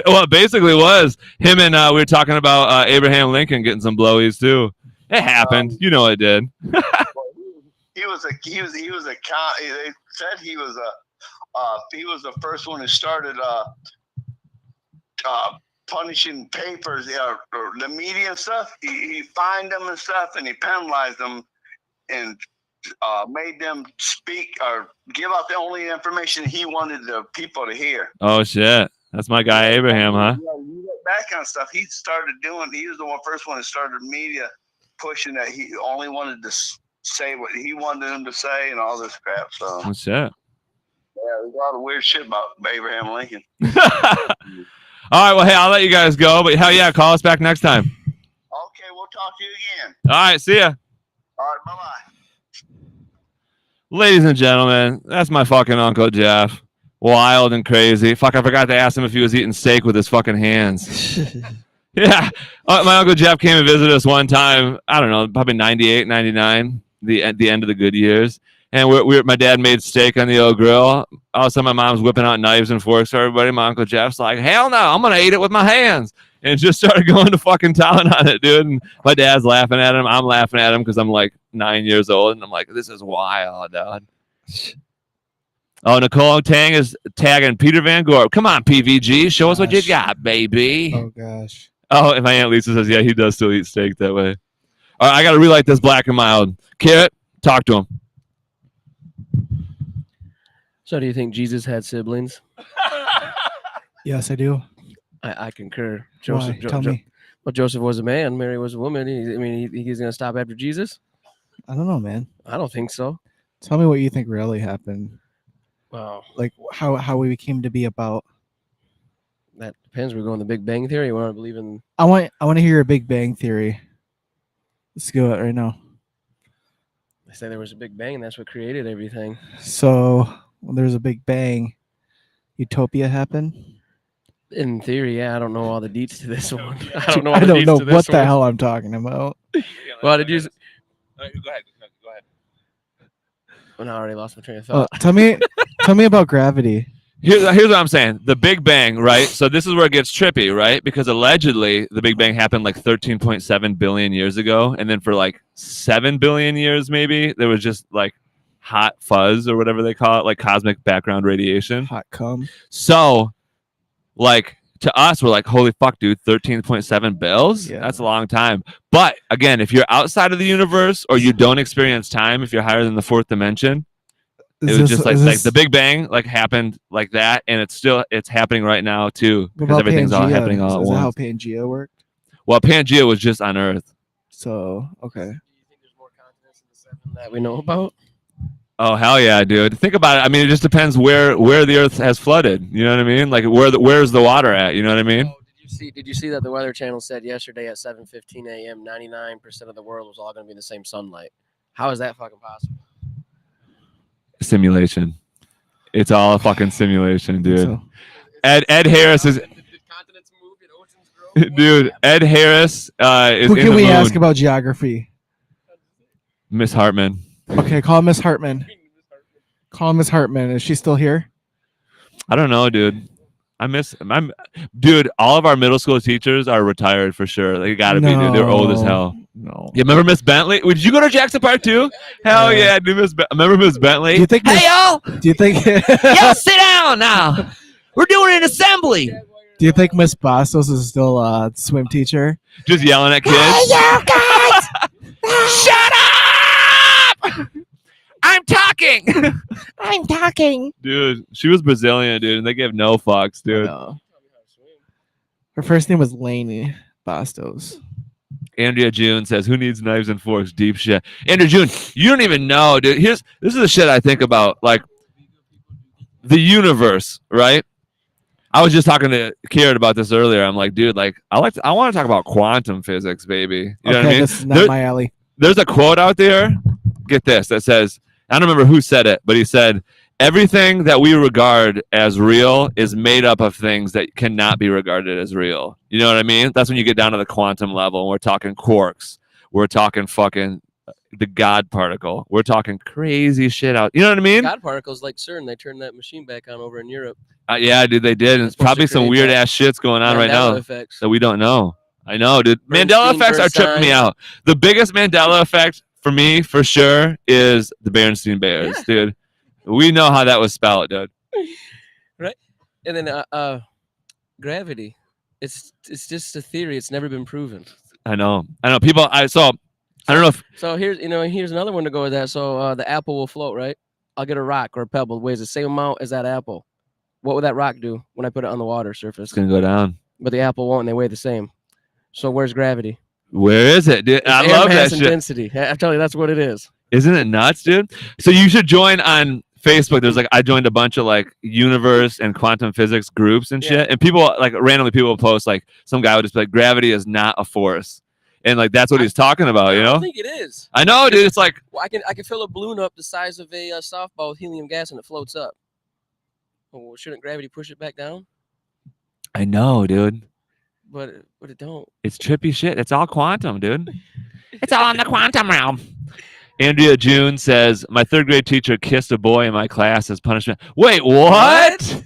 Well, it basically was him, and we were talking about Abraham Lincoln getting some blowies too. It happened. You know it did. He was a they said he was the first one who started punishing papers, or the media and stuff. He fined them and stuff, and he penalized them, and made them speak or give out the only information he wanted the people to hear. Oh shit, that's my guy Abraham, huh? Yeah, you look back on stuff he started doing. He was the first one who started media pushing that he only wanted to say what he wanted them to say and all this crap. So Oh shit. yeah, there's a lot of weird shit about Abraham Lincoln. All right, well, hey, I'll let you guys go, but hell yeah, call us back next time. Okay, we'll talk to you again. All right, see ya. All right, bye-bye. Ladies and gentlemen, that's my fucking Uncle Jeff. Wild and crazy. Fuck, I forgot to ask him if he was eating steak with his fucking hands. Yeah. My Uncle Jeff came and visited us one time, I don't know, probably 98, 99, the end of the good years. And my dad made steak on the old grill. All of a sudden, my mom's whipping out knives and forks for everybody. My Uncle Jeff's like, hell no, I'm going to eat it with my hands. And just started going to fucking town on it, dude. And my dad's laughing at him. I'm laughing at him because I'm like 9 years old. And I'm like, this is wild, dog. Oh, Nicole Tang is tagging Peter Van Gorp. Come on, PVG. Show us what you Gosh. got, baby. Oh gosh. Oh, and my Aunt Lisa says, yeah, he does still eat steak that way. All right, I got to relight this black and mild. Carrot, talk to him. So, do you think Jesus had siblings? Yes, I do. I concur. Why? Tell me. Well, Joseph was a man. Mary was a woman. He's going to stop after Jesus? I don't know, man. I don't think so. Tell me what you think really happened. Wow. Like how we came to be about. That depends. We're going the Big Bang Theory. You want to believe in... I want to hear a Big Bang Theory. Let's go it right now. They say there was a Big Bang and that's what created everything. So when there's a Big Bang, utopia happened. In theory, yeah. I don't know all the deets to this one. I don't know. I don't know what the hell I'm talking about. Go Well, ahead. Go ahead. Well, I already lost my train of thought. Tell me about gravity. Here's what I'm saying. The Big Bang, right? So this is where it gets trippy, right? Because allegedly the Big Bang happened like 13.7 billion years ago. And then for like 7 billion years, maybe, there was just like hot fuzz or whatever they call it, like cosmic background radiation. Hot cum. So, like, to us, we're like, holy fuck, dude, 13.7 bills? Yeah. That's a long time. But again, if you're outside of the universe or you don't experience time, if you're higher than the fourth dimension, it was just like the Big Bang like happened like that, and it's happening right now too, because everything's all happening all at once. Is that how once. Pangea worked? Well, Pangea was just on Earth. So okay. Do you think there's more continents in the seven that we know about? Oh hell yeah, dude! Think about it. I mean, it just depends where the Earth has flooded. You know what I mean? Like where's the water at? You know what I mean? Oh, did you see that the Weather Channel said yesterday at 7:15 a.m. 99% of the world was all going to be in the same sunlight? How is that fucking possible? Simulation. It's all a fucking simulation, dude. So, Ed Harris is, Did continents move? Did oceans grow? dude. Ed Harris is who in can the we moon. ask about geography? Miss Hartman. Okay, call Miss Hartman. Call Miss Hartman. Is she still here? I don't know, dude. Dude, all of our middle school teachers are retired for sure. They gotta be, dude. They're old as hell. No. You remember Miss Bentley? Did you go to Jackson Park too? Hell yeah, dude. Remember Miss Bentley? Do you think? Hey, y'all! Do you think? Y'all sit down now. We're doing an assembly. Do you think Miss Bastos is still a swim teacher? Just yelling at kids. Hey, y'all guys! Shut up! I'm talking. I'm talking. Dude, she was Brazilian, dude, and they give no fucks, dude. No. Her first name was Lainey Bastos. Andrea June says, "Who needs knives and forks?" Deep shit. Andrea June, you don't even know, dude. This is the shit I think about, like the universe, right? I was just talking to Kieran about this earlier. I'm like, dude, like I want to talk about quantum physics, baby. You know what I mean? This is not my alley. There's a quote out there. Get this, that says, I don't remember who said it, but he said, everything that we regard as real is made up of things that cannot be regarded as real. You know what I mean? That's when you get down to the quantum level. And we're talking quarks. We're talking fucking the God particle. We're talking crazy shit out. You know what I mean? God particles like CERN. They turned that machine back on over in Europe. Yeah, dude, they did. And it's supposed to probably some create weird that ass shit's going on right now Mandela Effects. that we don't know. I know, dude. Mandela effects are tripping me out. The biggest Mandela effect for me, for sure, is the Berenstain Bears, dude. We know how that was spelled, dude. Right? And then gravity. It's just a theory. It's never been proven. I know. People. I don't know if So here's another one to go with that. So the apple will float, right? I'll get a rock or a pebble that weighs the same amount as that apple. What would that rock do when I put it on the water surface? it's gonna go down. But the apple won't, and they weigh the same. So where's gravity? Where is it, dude? I Air love that mass and shit. density. I tell you, that's what it is. Isn't it nuts, dude? So you should join on Facebook. There's I joined a bunch of universe and quantum physics groups and shit. And people randomly people will post some guy would just be like, gravity is not a force. And that's what he's talking about, you I know? don't think it is. I know, dude. It's like, Well, I can fill a balloon up the size of a softball with helium gas and it floats up. Well, shouldn't gravity push it back down? I know, dude. But it don't. It's trippy shit. It's all quantum, dude. It's all in the quantum realm. Andrea June says, my third grade teacher kissed a boy in my class as punishment. Wait, what?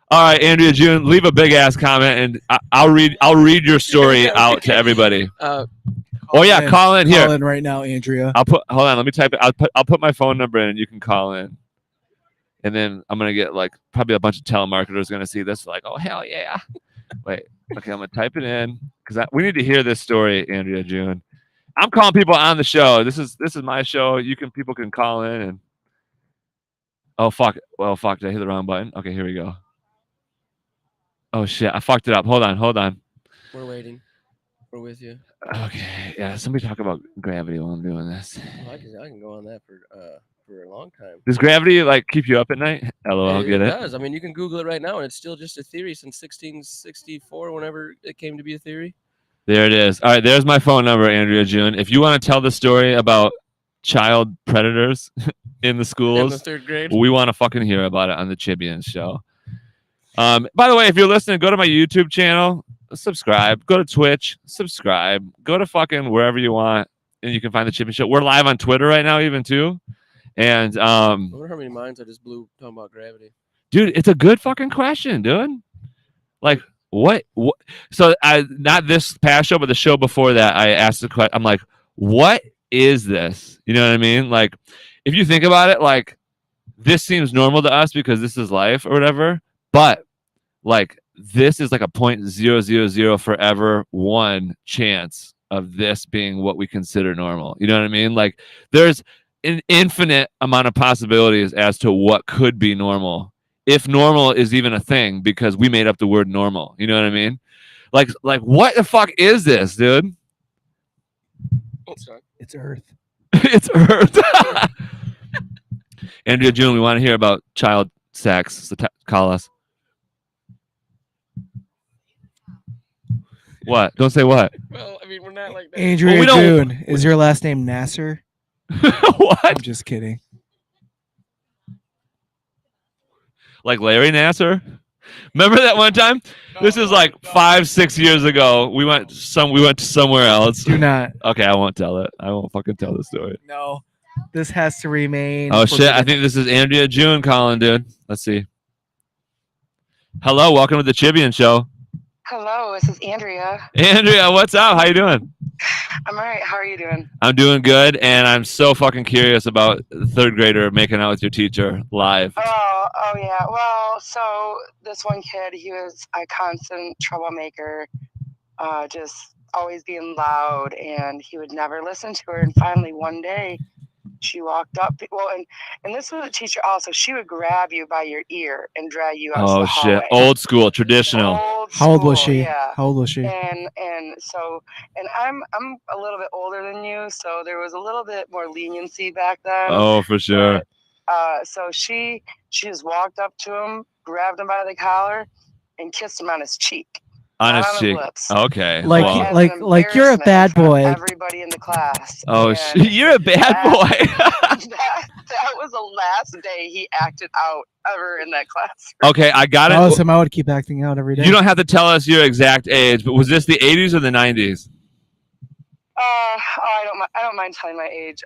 All right, Andrea June, leave a big ass comment, and I'll read your story out to everybody. Call in here. Call in right now, Andrea. Hold on, let me type it. I'll put my phone number in, and you can call in. And then I'm gonna get like probably a bunch of telemarketers gonna see this like, oh hell yeah. Wait, okay, I'm gonna type it in because we need to hear this story, Andrea June. I'm calling people on the show. This is my show. People can call in and oh fuck. Well fuck, did I hit the wrong button? Okay, here we go. Oh shit, I fucked it up. Hold on. We're waiting. We're with you. Okay, yeah. Somebody talk about gravity while I'm doing this. Well, I can go on that for a long time. Does gravity like keep you up at night? LOL, get It it? does. I mean, you can Google it right now, and it's still just a theory since 1664, whenever it came to be a theory. There it is. All right, there's my phone number, Andrea June. If you want to tell the story about child predators in the schools, In the third grade. we want to fucking hear about it on the Chibians show. By the way, if you're listening, go to my YouTube channel, subscribe. Go to Twitch, subscribe. Go to fucking wherever you want, and you can find the Chibian show. We're live on Twitter right now, even too. And I wonder how many minds I just blew talking about gravity. dude, it's a good fucking question, dude. Like, what? So, not this past show, but the show before that, I asked the question. I'm like, what is this? You know what I mean? Like, if you think about it, like, this seems normal to us because this is life or whatever. But like, this is like a 0.000 forever one chance of this being what we consider normal. You know what I mean? Like, there's an infinite amount of possibilities as to what could be normal, if normal is even a thing, because we made up the word normal. You know what I mean? Like what the fuck is this, dude? Oh, sorry. It's Earth. It's Earth. Andrea June, we want to hear about child sex. So call us. What? Don't say what. Well, I mean, we're not like that. Andrea Well, we don't- June. Is your last name Nasser? What? I'm just kidding. Like Larry Nasser? Remember that one time? This is like 5-6 years ago. We went to somewhere else. Do not. Okay, I won't tell it. I won't fucking tell the story. No. This has to remain. Oh shit! I forbidden. think this is Andrea June calling, dude. Let's see. Hello, welcome to the Chibian show. Hello, this is Andrea. Andrea, what's up? How you doing? I'm all right. How are you doing? I'm doing good, and I'm so fucking curious about the third grader making out with your teacher live. Oh yeah. Well, so this one kid, he was a constant troublemaker, just always being loud, and he would never listen to her. And finally, one day, she walked up. Well, and this was a teacher also. She would grab you by your ear and drag you out to Oh the shit! hallway. Old school, traditional. Old How old was school, she? Yeah. How old was she? And I'm a little bit older than you, so there was a little bit more leniency back then. Oh, for sure. So she just walked up to him, grabbed him by the collar, and kissed him on his cheek. On not his on cheek. lips. Okay. Like well. As like- an like you're a embarrassment bad in front of boy. Everybody in the class. Oh And shit! You're a bad that- boy. that was the last day he acted out ever in that class. Okay, I got That was it. him. I would keep acting out every day. You don't have to tell us your exact age, but was this the 80s or the 90s? I don't mind telling my age.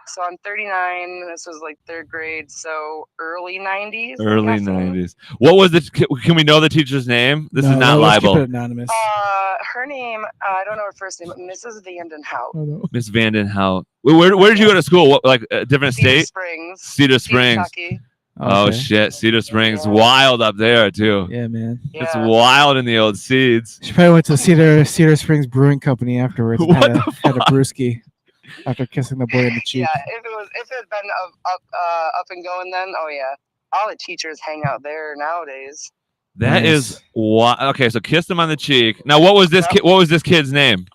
So I'm 39. This was like third grade, so early 90s. I'm Early guessing. 90s. What was the? Can we know the teacher's name? This is not let's keep libel. it anonymous. Her name, I don't know her first name, but Mrs. Vandenhout. Oh, no. Miss Vandenhout. Where did you go to school? What, like a different Cedar state? Springs. Cedar Springs. Kentucky. Oh Okay. shit, Cedar Springs, Yeah. wild up there too. Yeah, man. It's Yeah. wild in the old seeds. She probably went to Cedar Springs Brewing Company afterwards. And What had a brewski after kissing the boy in the cheek. Yeah, if it had been up and going then, oh yeah. All the teachers hang out there nowadays. That Nice. is okay. So kissed him on the cheek. Now, what was this Yep. kid? What was this kid's name?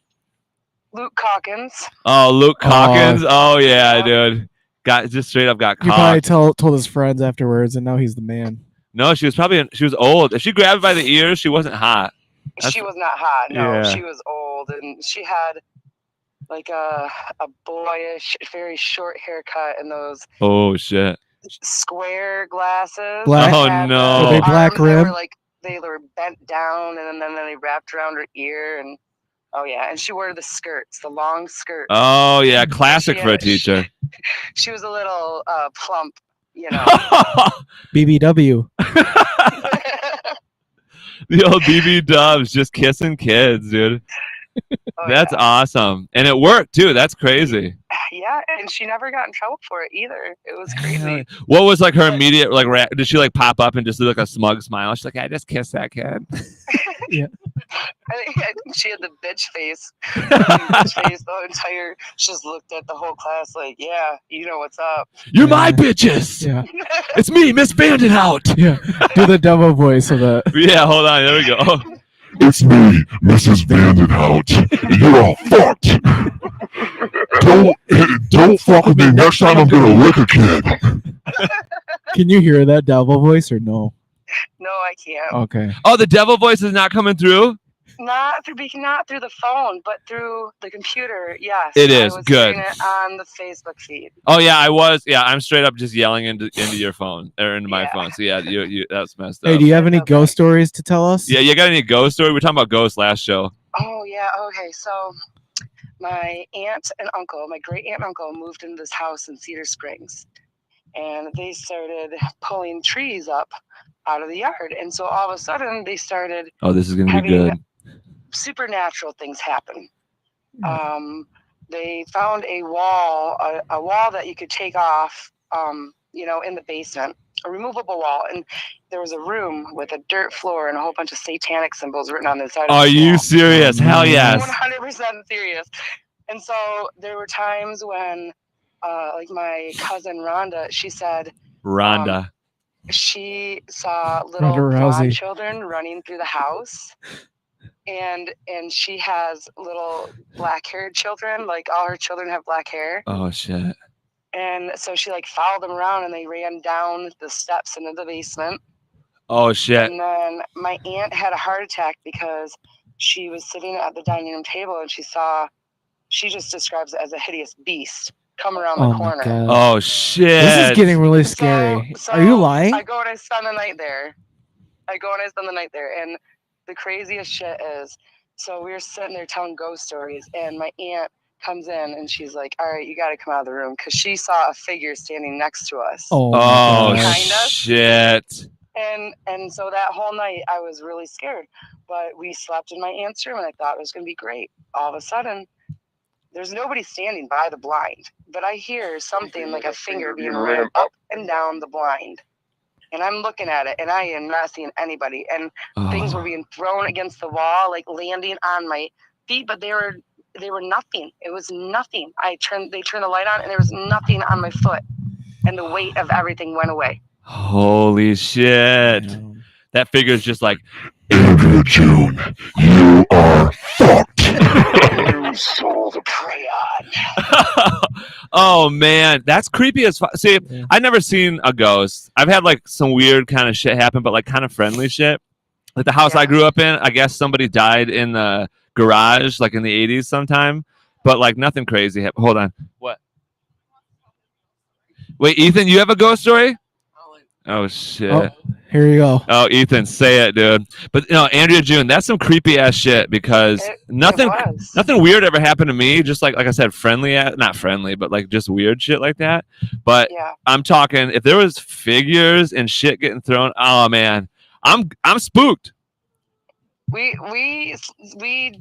Luke Calkins. Oh, Luke Oh. Calkins. Oh yeah, Yeah. dude. Got just straight up got He probably cocked. told his friends afterwards, and now he's the man. No, she was old. If she grabbed by the ears, she wasn't hot. She was not hot. No, Yeah. she was old, and she had like a boyish, very short haircut and those Oh shit. square glasses. Black? Oh, Had no. the A big black arms that rim? were like they were bent down, and then they wrapped around her ear, and oh yeah, and she wore the skirts, the long skirts. Oh yeah, classic She for a had- teacher. She was a little plump, you know. BBW. The old BB Dubs just kissing kids, dude. Oh, That's yeah. awesome, and it worked too. That's crazy. Yeah, and she never got in trouble for it either. It was crazy. What was like her immediate like? Did she like pop up and just do like a smug smile? She's like, "I just kissed that kid." I think she had the bitch face. Bitch face the entire. She just looked at the whole class like, yeah, you know what's up. You're my bitches. Yeah. It's me, Miss Vandenhout. Yeah. Do the devil voice of the. Yeah, hold on. There we go. It's me, Mrs. Vandenhout. And you're all fucked. Don't fuck with me. Next time I'm gonna lick a kid. Can you hear that devil voice or no? No, I can't. Okay. Oh, the devil voice is not coming through. Not through the phone, but through the computer. Yes, It is, I was good. hearing it on the Facebook feed. Oh yeah, I was. Yeah, I'm straight up just yelling into your phone or into my Yeah. phone. So yeah, you that's messed up. Hey, do you have any ghost stories to tell us? Yeah, you got any ghost story? We were talking about ghosts last show. Oh yeah, okay. So my aunt and uncle, my great aunt and uncle, moved into this house in Cedar Springs, and they started pulling trees up out of the yard. And so all of a sudden, they started Oh, this is gonna be having good. supernatural things happen. They found a wall that you could take off, in the basement, a removable wall, and there was a room with a dirt floor and a whole bunch of satanic symbols written on the side. Are of the you wall. serious? Hell yes. 100% serious. And so there were times when, like my cousin Rhonda, she said Rhonda. she saw Ronda little Rousey. blonde children running through the house. And she has little black-haired children. Like all her children have black hair. Oh shit. And so she like followed them around, and they ran down the steps into the basement. Oh shit. And then my aunt had a heart attack because she was sitting at the dining room table, and she just describes it as a hideous beast come around Oh the my corner. god. Oh shit. This is getting really scary. So Are you lying? I go and I spend the night there. And the craziest shit is, so we were sitting there telling ghost stories, and my aunt comes in and she's like, all right, you got to come out of the room, because she saw a figure standing next to us. Oh, my Oh God. Behind us. shit. And so that whole night I was really scared, but we slept in my aunt's room, and I thought it was going to be great. All of a sudden, there's nobody standing by the blind, but I hear something like a finger being ran up and down the blind. And I'm looking at it, and I am not seeing anybody. And things were being thrown against the wall, like landing on my feet, but they were nothing. It was nothing. They turned the light on, and there was nothing on my foot. And the weight of everything went away. Holy shit. Damn. That figure's just like, Andrea June, you are fucked. You soul to prey on. oh man, that's creepy as fuck. See, Yeah. I've never seen a ghost. I've had like some weird kind of shit happen, but like kind of friendly shit. Like the house I Yeah. grew up in, I guess somebody died in the garage like in the 80s sometime, but like nothing crazy happened. Hold on. What? Wait, Ethan, you have a ghost story? Oh shit. Oh, here you go. Oh, Ethan, say it, dude. But Andrea June, that's some creepy ass shit, because nothing weird ever happened to me. Just like I said, not friendly, but like just weird shit like that. But Yeah. I'm talking, if there was figures and shit getting thrown, oh man, I'm spooked. We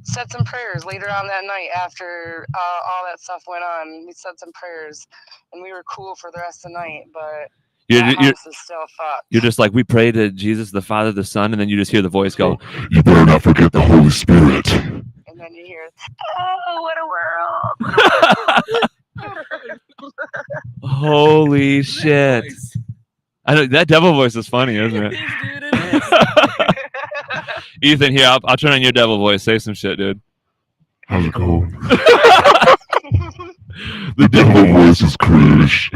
said some prayers later on that night after all that stuff went on. We said some prayers, and we were cool for the rest of the night. But that house is still fucked. You're just like, we pray to Jesus, the Father, the Son, and then you just hear the voice go, You better not forget the Holy Spirit. And then you hear, oh, what a world! holy shit. I know that devil voice is funny, isn't it? Ethan, here, I'll turn on your devil voice. Say some shit, dude. How's it going? The devil voice is cringe.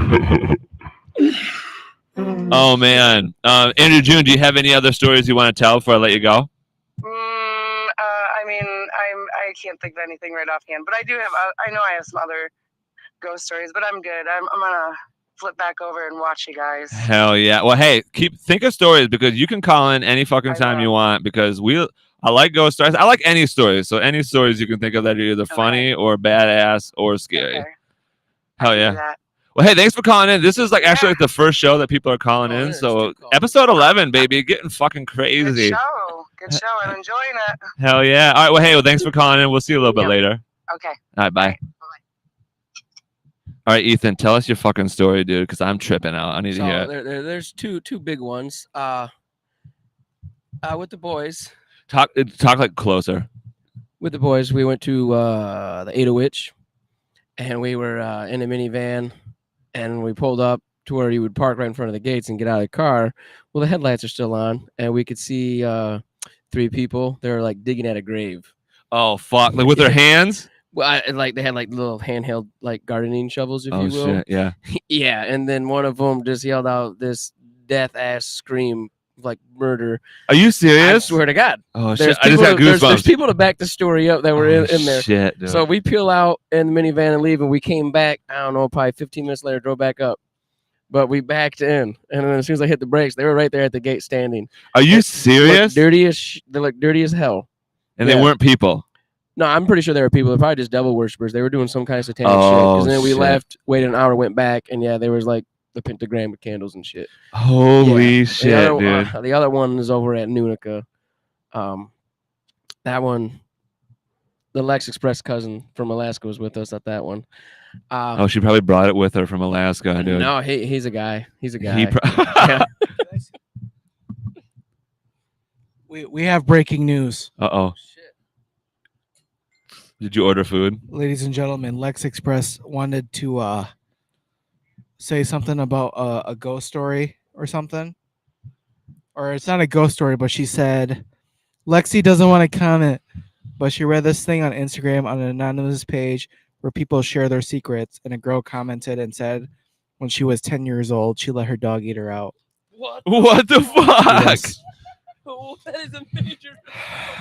Oh man, Andrew June, do you have any other stories you want to tell before I let you go? I mean, I can't think of anything right offhand, but I do have. I know I have some other ghost stories, but I'm good. I'm gonna flip back over and watch you guys. Hell yeah. Well, hey, think of stories, because you can call in any fucking time you want, because I like ghost stories. I like any stories. So any stories you can think of that are either funny or badass or scary. Okay. Hell I can do yeah. that. Well, hey, thanks for calling in. This is like actually like the first show that people are calling in. yeah, So it's good call. episode 11, baby, getting fucking Good crazy. show. Good show. I'm enjoying it. Hell yeah. All right. Well, hey, thanks for calling in. We'll see you a little bit Yep. later. Okay. All right. Bye. All right, Ethan, tell us your fucking story, dude, because I'm tripping out. I need to hear it. There's two big ones. With the boys. Talk like closer. With the boys, we went to the Ada Witch, and we were in a minivan, and we pulled up to where you would park right in front of the gates and get out of the car. Well, the headlights are still on, and we could see 3 people. They were like digging at a grave. Oh fuck! Like with their hands. Well, they had like little handheld like gardening shovels, if you will. Shit! Yeah. Yeah, and then one of them just yelled out this death ass scream like murder. Are you I serious? swear to God. Oh There's shit! I just got there's goosebumps. people to back the story up that were in there. Shit, dude. So we peel out in the minivan and leave, and we came back. I don't know, probably 15 minutes later, drove back up. But we backed in, and then as soon as I hit the brakes, they were right there at the gate standing. Are you serious? They look dirty as hell. And Yeah. they weren't people. No, I'm pretty sure they were people. They're probably just devil worshippers. They were doing some kind of satanic shit. Oh, Because then we shit. left, waited an hour, went back, and yeah, there was like the pentagram with candles and shit. Holy Yeah. shit, dude. The other one is over at Nunica. That one, the Lex Express cousin from Alaska was with us at that one. Oh, she probably brought it with her from Alaska, dude. No, he's a guy. He's a guy. He Yeah. We have breaking news, Uh-oh. Did you order food? ladies and gentlemen. Lex Express wanted to say something about a ghost story or something, or it's not a ghost story, but she said Lexi doesn't want to comment, but she read this thing on Instagram on an anonymous page where people share their secrets, and a girl commented and said when she was 10 years old, she let her dog eat her out. What the fuck? Yes. That is a major.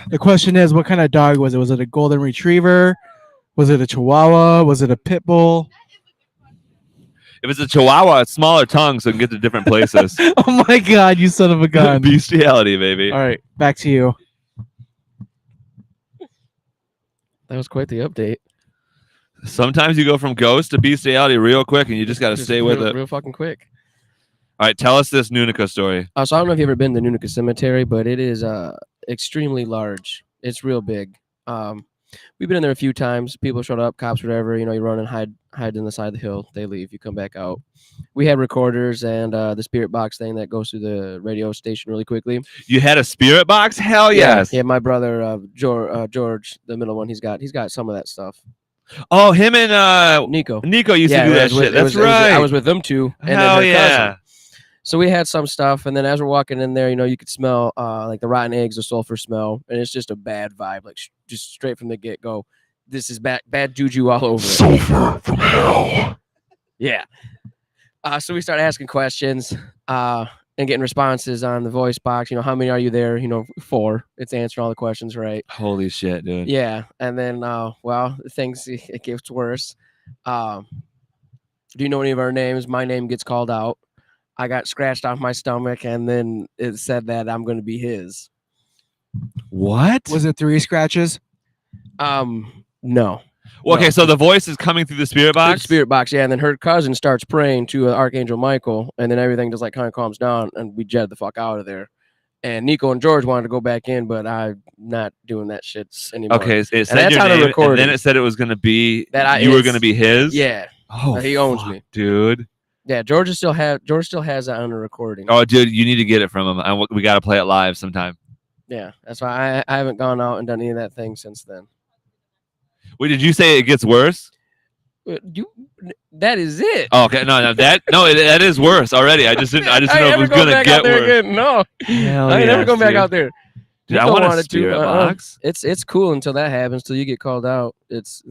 The question is, what kind of dog was it? Was it a golden retriever? Was it a chihuahua? Was it a pit bull? If it's a chihuahua, it's smaller tongue so it can get to different places. Oh my God, you son of a gun. Bestiality, baby. All right, back to you. That was quite the update. Sometimes you go from ghost to bestiality real quick, and you just got to stay with it. Real fucking quick. All right, tell us this Nunica story. So I don't know if you've ever been to Nunica Cemetery, but it is extremely large. It's real big. We've been in there a few times. People showed up, cops, whatever. You know, you run and hide in the side of the hill. They leave. You come back out. We had recorders and the spirit box thing that goes through the radio station really quickly. You had a spirit box? Hell yes. Yeah, my brother George, the middle one, he's got some of that stuff. Oh, him and Nico used to do that shit. That's right. I was with them too. And Hell then their yeah. cousin. So we had some stuff, and then as we're walking in there, you know, you could smell like the rotten eggs, the sulfur smell, and it's just a bad vibe, like just straight from the get go. This is bad juju all over it. Sulfur from hell. Yeah. So we started asking questions and getting responses on the voice box. You know, how many are you there? You know, 4. It's answering all the questions right. Holy shit, dude. Yeah, and then it gets worse. Do you know any of our names? My name gets called out. I got scratched off my stomach, and then it said that I'm going to be his. What? Was it 3 scratches? No. Well, okay, No. so the voice is coming through the spirit Through box? the spirit box, yeah. And then her cousin starts praying to Archangel Michael, and then everything just like kind of calms down, and we jet the fuck out of there. And Nico and George wanted to go back in, but I'm not doing that shit anymore. Okay, it said that's your how they name, and recorded then it. it said it was going to be, That you were going to be his? Yeah. Oh, He owns fuck, me. dude. Yeah, George still has that on the recording. Oh, dude, you need to get it from him. We got to play it live sometime. Yeah, that's why I haven't gone out and done any of that thing since then. Wait, did you say it gets worse? That is it. Oh, okay, that is worse already. I just didn't know if it was going to get worse. Again. No, Hell I ain't never yes, going back dude. out there. Dude, I Nico want a wanted to, spirit box. It's cool until that happens. Till you get called out. It's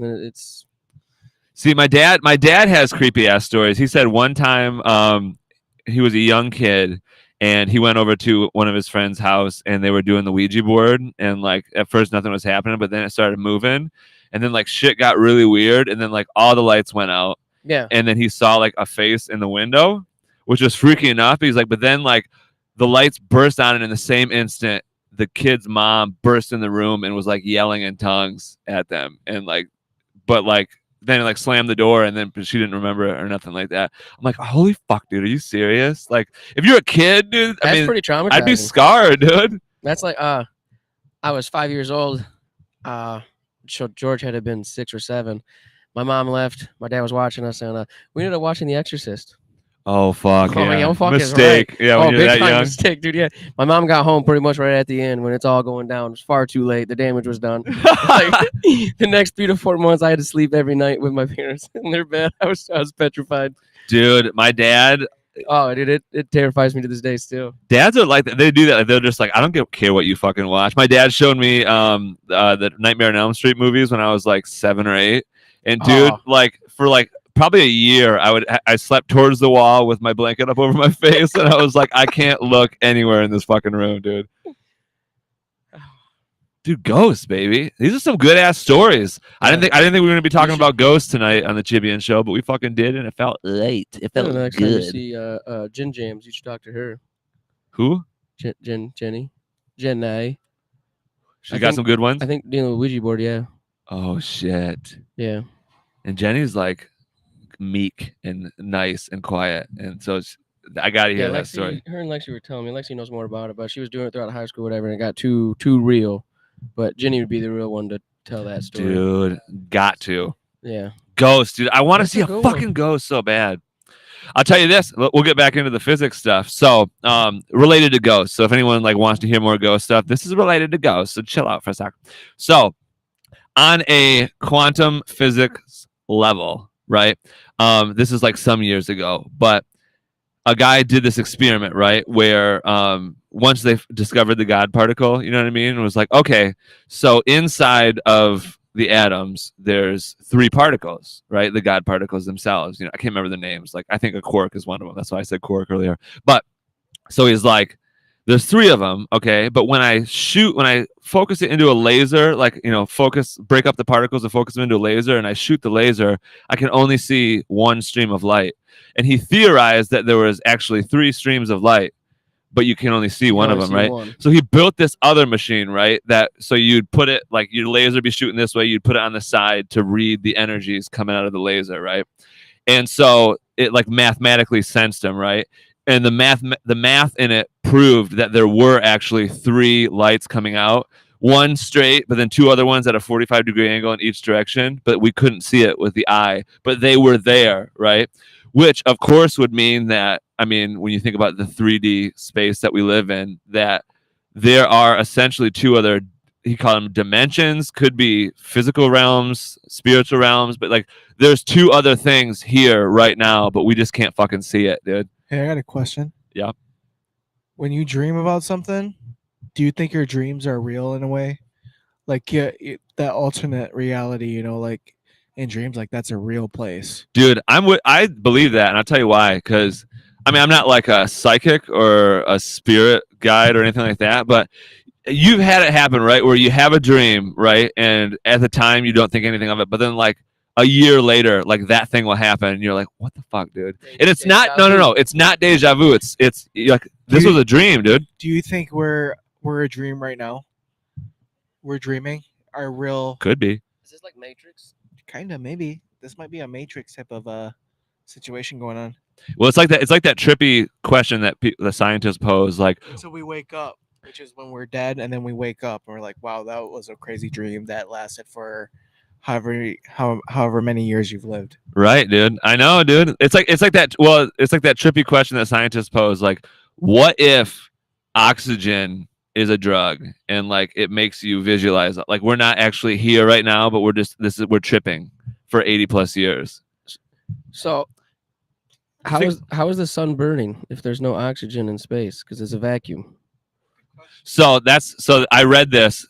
See, my dad has creepy ass stories. He said one time he was a young kid and he went over to one of his friend's house and they were doing the Ouija board, and like at first nothing was happening, but then it started moving, and then like shit got really weird, and then like all the lights went out. Yeah. And then he saw like a face in the window, which was freaky enough. He's like, but then like the lights burst on, and in the same instant the kid's mom burst in the room and was like yelling in tongues at them, and like, but like then like slammed the door, and then she didn't remember it or nothing like that. I'm like, holy fuck, dude, are you serious? Like, if you're a kid, dude, That's pretty traumatizing. I'd be scarred, dude. That's like I was 5 years old. So George had to have been 6 or 7. My mom left. My dad was watching us, and we ended up watching The Exorcist. Oh fuck! Oh, Yeah. yeah, fuck is Mistake. Yeah, when Oh, you're big that time young. mistake, dude. Yeah, my mom got home pretty much right at the end when it's all going down. It was far too late. The damage was done. Like, the next 3 to 4 months, I had to sleep every night with my parents in their bed. I was petrified. Dude, my dad. Oh, dude, it terrifies me to this day still. Dads are like that. They do that. Like, they're just like, I don't care what you fucking watch. My dad showed me the Nightmare on Elm Street movies when I was like 7 or 8, and dude, like for like probably a year, I slept towards the wall with my blanket up over my face, and I was like, I can't look anywhere in this fucking room, dude. Dude, ghosts, baby. These are some good ass stories. I didn't think we were gonna be talking about ghosts tonight on the Chibian show, but we fucking did, and it felt late. It felt Next time you good. see Jen Jams, you should talk to her. Who? Jenny. She got some good ones. I think dealing with Ouija board, yeah. Oh shit. Yeah. And Jenny's like meek and nice and quiet, and so I gotta hear that story. Her and Lexi were telling me. Lexi knows more about it, but she was doing it throughout high school, whatever, and it got too real. But Jenny would be the real one to tell that story. Dude, got to. Yeah. Ghost, dude. I want to That's see a a good fucking ghost so bad. I'll tell you this. We'll get back into the physics stuff. So, related to ghosts. So, if anyone like wants to hear more ghost stuff, this is related to ghosts. So, chill out for a sec. So, on a quantum physics level, right? This is like some years ago, but a guy did this experiment, right? Where once they discovered the God particle, you know what I mean? It was like, okay, so inside of the atoms, there's 3 particles, right? The God particles themselves. I can't remember the names. Like, I think a quark is one of them. That's why I said quark earlier. But so he's like, there's 3 of them, okay? But when I focus it into a laser, like, break up the particles and focus them into a laser, and I shoot the laser, I can only see 1 stream of light. And he theorized that there was actually 3 streams of light, but you can only see one of them, right? So he built this other machine, right? So you'd put it, like, your laser be shooting this way, you'd put it on the side to read the energies coming out of the laser, right? And so it like mathematically sensed them, right? And the math in it proved that there were actually 3 lights coming out, 1 straight, but then 2 other ones at a 45-degree angle in each direction, but we couldn't see it with the eye, but they were there, right? Which, of course, would mean that, when you think about the 3D space that we live in, that there are essentially 2 other, he called them dimensions, could be physical realms, spiritual realms, but like there's 2 other things here right now, but we just can't fucking see it, dude. Hey, I got a question. Yeah. When you dream about something, do you think your dreams are real in a way? Like, that alternate reality, like in dreams, like that's a real place. Dude, I believe that, and I'll tell you why. Because I'm not like a psychic or a spirit guide or anything like that, but you've had it happen, right? Where you have a dream, right? And at the time you don't think anything of it, but then like a year later, like that thing will happen, and you're like, "What the fuck, dude?" And it's not. No. It's not deja vu. It's like this was a dream, dude. Do you think we're a dream right now? We're dreaming. Our real could be. Is this like Matrix? Kind of, maybe. This might be a Matrix type of situation going on. Well, it's like that. It's like that trippy question that the scientists pose. Like, so we wake up, which is when we're dead, and then we wake up, and we're like, "Wow, that was a crazy dream that lasted for however many years you've lived." Right, dude. I know, dude. It's like that. Well, it's like that trippy question that scientists pose. Like, what if oxygen is a drug, and like it makes you visualize like we're not actually here right now, but we're tripping for 80+ years. So how is the sun burning if there's no oxygen in space? Because it's a vacuum. So I read this.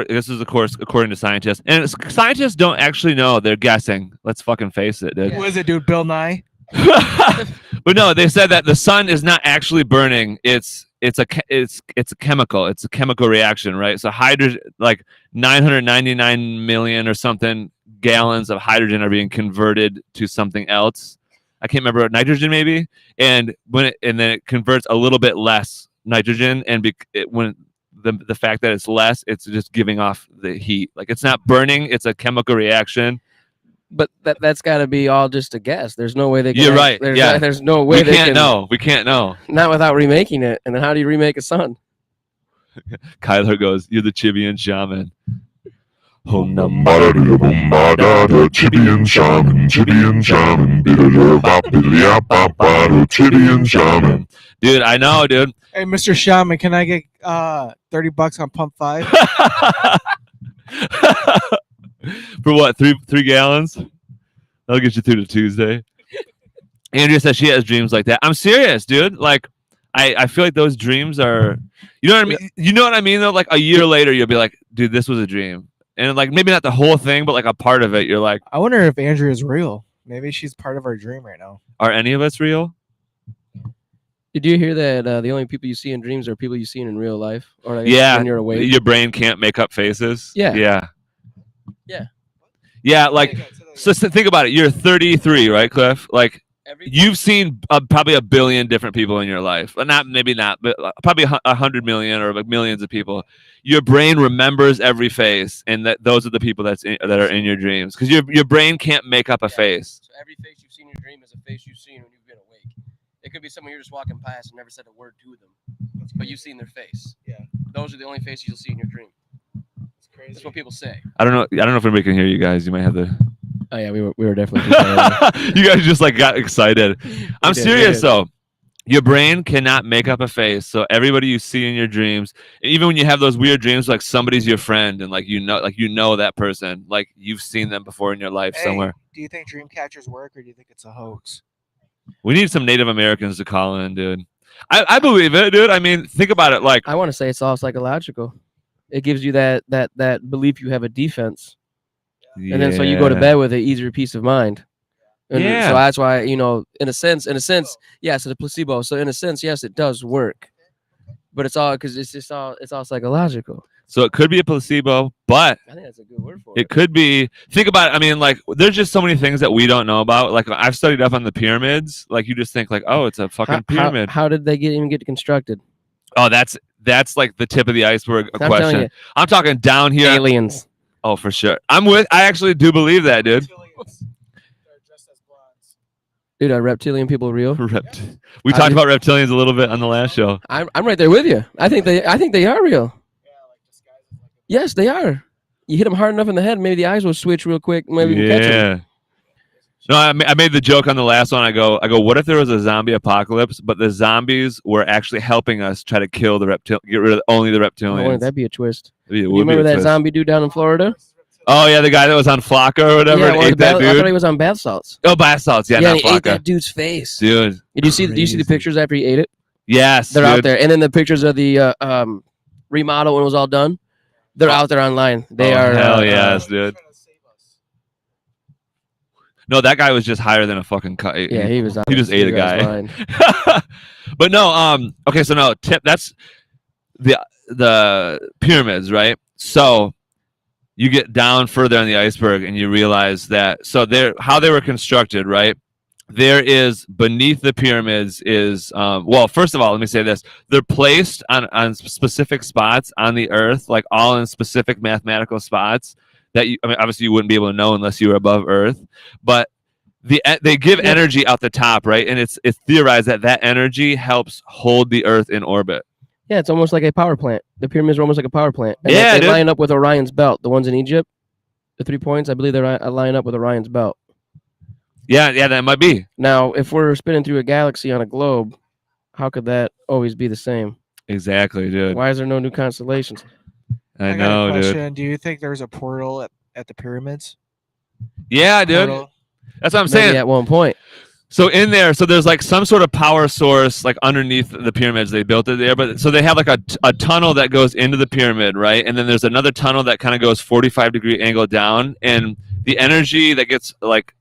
This is, of course, according to scientists, and scientists don't actually know. They're guessing. Let's fucking face it, dude. Who is it, dude? Bill Nye. But no, they said that the sun is not actually burning. It's a chemical. It's a chemical reaction, right? So hydrogen, like 999 million or something gallons of hydrogen are being converted to something else. I can't remember, nitrogen maybe. And then it converts a little bit less nitrogen, and when the fact that it's less, it's just giving off the heat. Like it's not burning. It's a chemical reaction. But that's got to be all just a guess. There's no way they can. You're right. There's no way we can't know. We can't know. Not without remaking it. And then how do you remake a sun? Kyler goes, "You're the Chibian shaman." Chibian shaman, Chibian shaman, Chibian shaman. Dude, I know, dude. Hey, Mr. Shaman, can I get $30 on pump 5? For what? Three gallons? That'll get you through to Tuesday. Andrea says she has dreams like that. I'm serious, dude. Like, I feel like those dreams are, you know what I mean? You know what I mean, though? Like, a year later, you'll be like, dude, this was a dream. And, like, maybe not the whole thing, but, like, a part of it. You're like, I wonder if Andrea is real. Maybe she's part of our dream right now. are any of us real? Did you hear that the only people you see in dreams are people you see in real life? Or like Yeah. when you're awake? Your brain can't make up faces. Yeah. Yeah. Yeah. Yeah, like, so think about it. You're 33, right, Cliff? Like, you've seen probably 1 billion different people in your life. Maybe not, but probably 100 million or like millions of people. Your brain remembers every face, and those are the people that are in your dreams, because your brain can't make up a face. So every face you've seen in your dream is a face you've seen when you've been awake. It could be someone you're just walking past and never said a word to them, but you've seen their face. Yeah. Those are the only faces you'll see in your dream. It's crazy. That's what people say. I don't know if anybody can hear you guys. You might have to. Oh yeah, we were definitely. You guys just like got excited. I'm did, serious we did. though. Your brain cannot make up a face. So everybody you see in your dreams, even when you have those weird dreams, like somebody's your friend and like you know that person, like you've seen them before in your life somewhere. Do you think dream catchers work, or do you think it's a hoax? We need some Native Americans to call in, dude. I believe it, dude. I mean, think about it. Like, I want to say it's all psychological. It gives you that belief you have a defense. And then so you go to bed with an easier peace of mind. And Yeah. So that's why, in a sense, yes, it's a placebo. So in a sense, yes, it does work. But it's all because it's all psychological. So it could be a placebo, but I think that's a good word for it could be. Think about it. I mean, like, there's just so many things that we don't know about. Like, I've studied up on the pyramids. Like, you just think like, oh, it's a fucking pyramid. How did they even get constructed? Oh, that's like the tip of the iceberg I'm telling question. you. I'm talking down here. Aliens. Oh, for sure. I actually do believe that, dude. Dude, are reptilian people real? We talked about reptilians a little bit on the last show. I'm right there with you. I think they are real. Yes, they are. You hit them hard enough in the head, maybe the eyes will switch real quick. Maybe you can catch them. No, I made the joke on the last one. I go, what if there was a zombie apocalypse, but the zombies were actually helping us try to kill the get rid of only the reptilians? Oh, that'd be a twist. You remember that zombie dude down in Florida? Oh yeah, the guy that was on Flocka or whatever. Yeah, and ate that dude. I thought he was on bath salts. Oh, bath salts. Yeah, yeah, not and he ate Flocka. that dude's face. Dude. Do you see the pictures after he ate it? Yes, they're dude. out there, and then the pictures of the remodel when it was all done. They're out there online. They are. Hell yes, dude. No, that guy was just higher than a fucking cut. Yeah, he was. He just ate a guy. But no, okay, so no, that's the pyramids, right? So you get down further on the iceberg and you realize that how they were constructed, right? There is beneath the pyramids is well, first of all, let me say this. They're placed on specific spots on the earth, like all in specific mathematical spots that obviously you wouldn't be able to know unless you were above earth, but they give energy out the top, right? And it's theorized that energy helps hold the earth in orbit. Yeah, it's almost like a power plant. The pyramids are almost like a power plant. And yeah, they line up with Orion's belt. The ones in Egypt, the 3 points, I believe they line up with Orion's belt. Yeah, that might be. Now, if we're spinning through a galaxy on a globe, how could that always be the same? Exactly, dude. Why is there no new constellations? I know, got a question. dude. Do you think there's a portal at the pyramids? Yeah, dude. Portal? That's what I'm Maybe saying. at one point. So in there, there's like some sort of power source like underneath the pyramids. They built it there, but so they have like a tunnel that goes into the pyramid, right? And then there's another tunnel that kind of goes 45-degree angle down, and the energy that gets like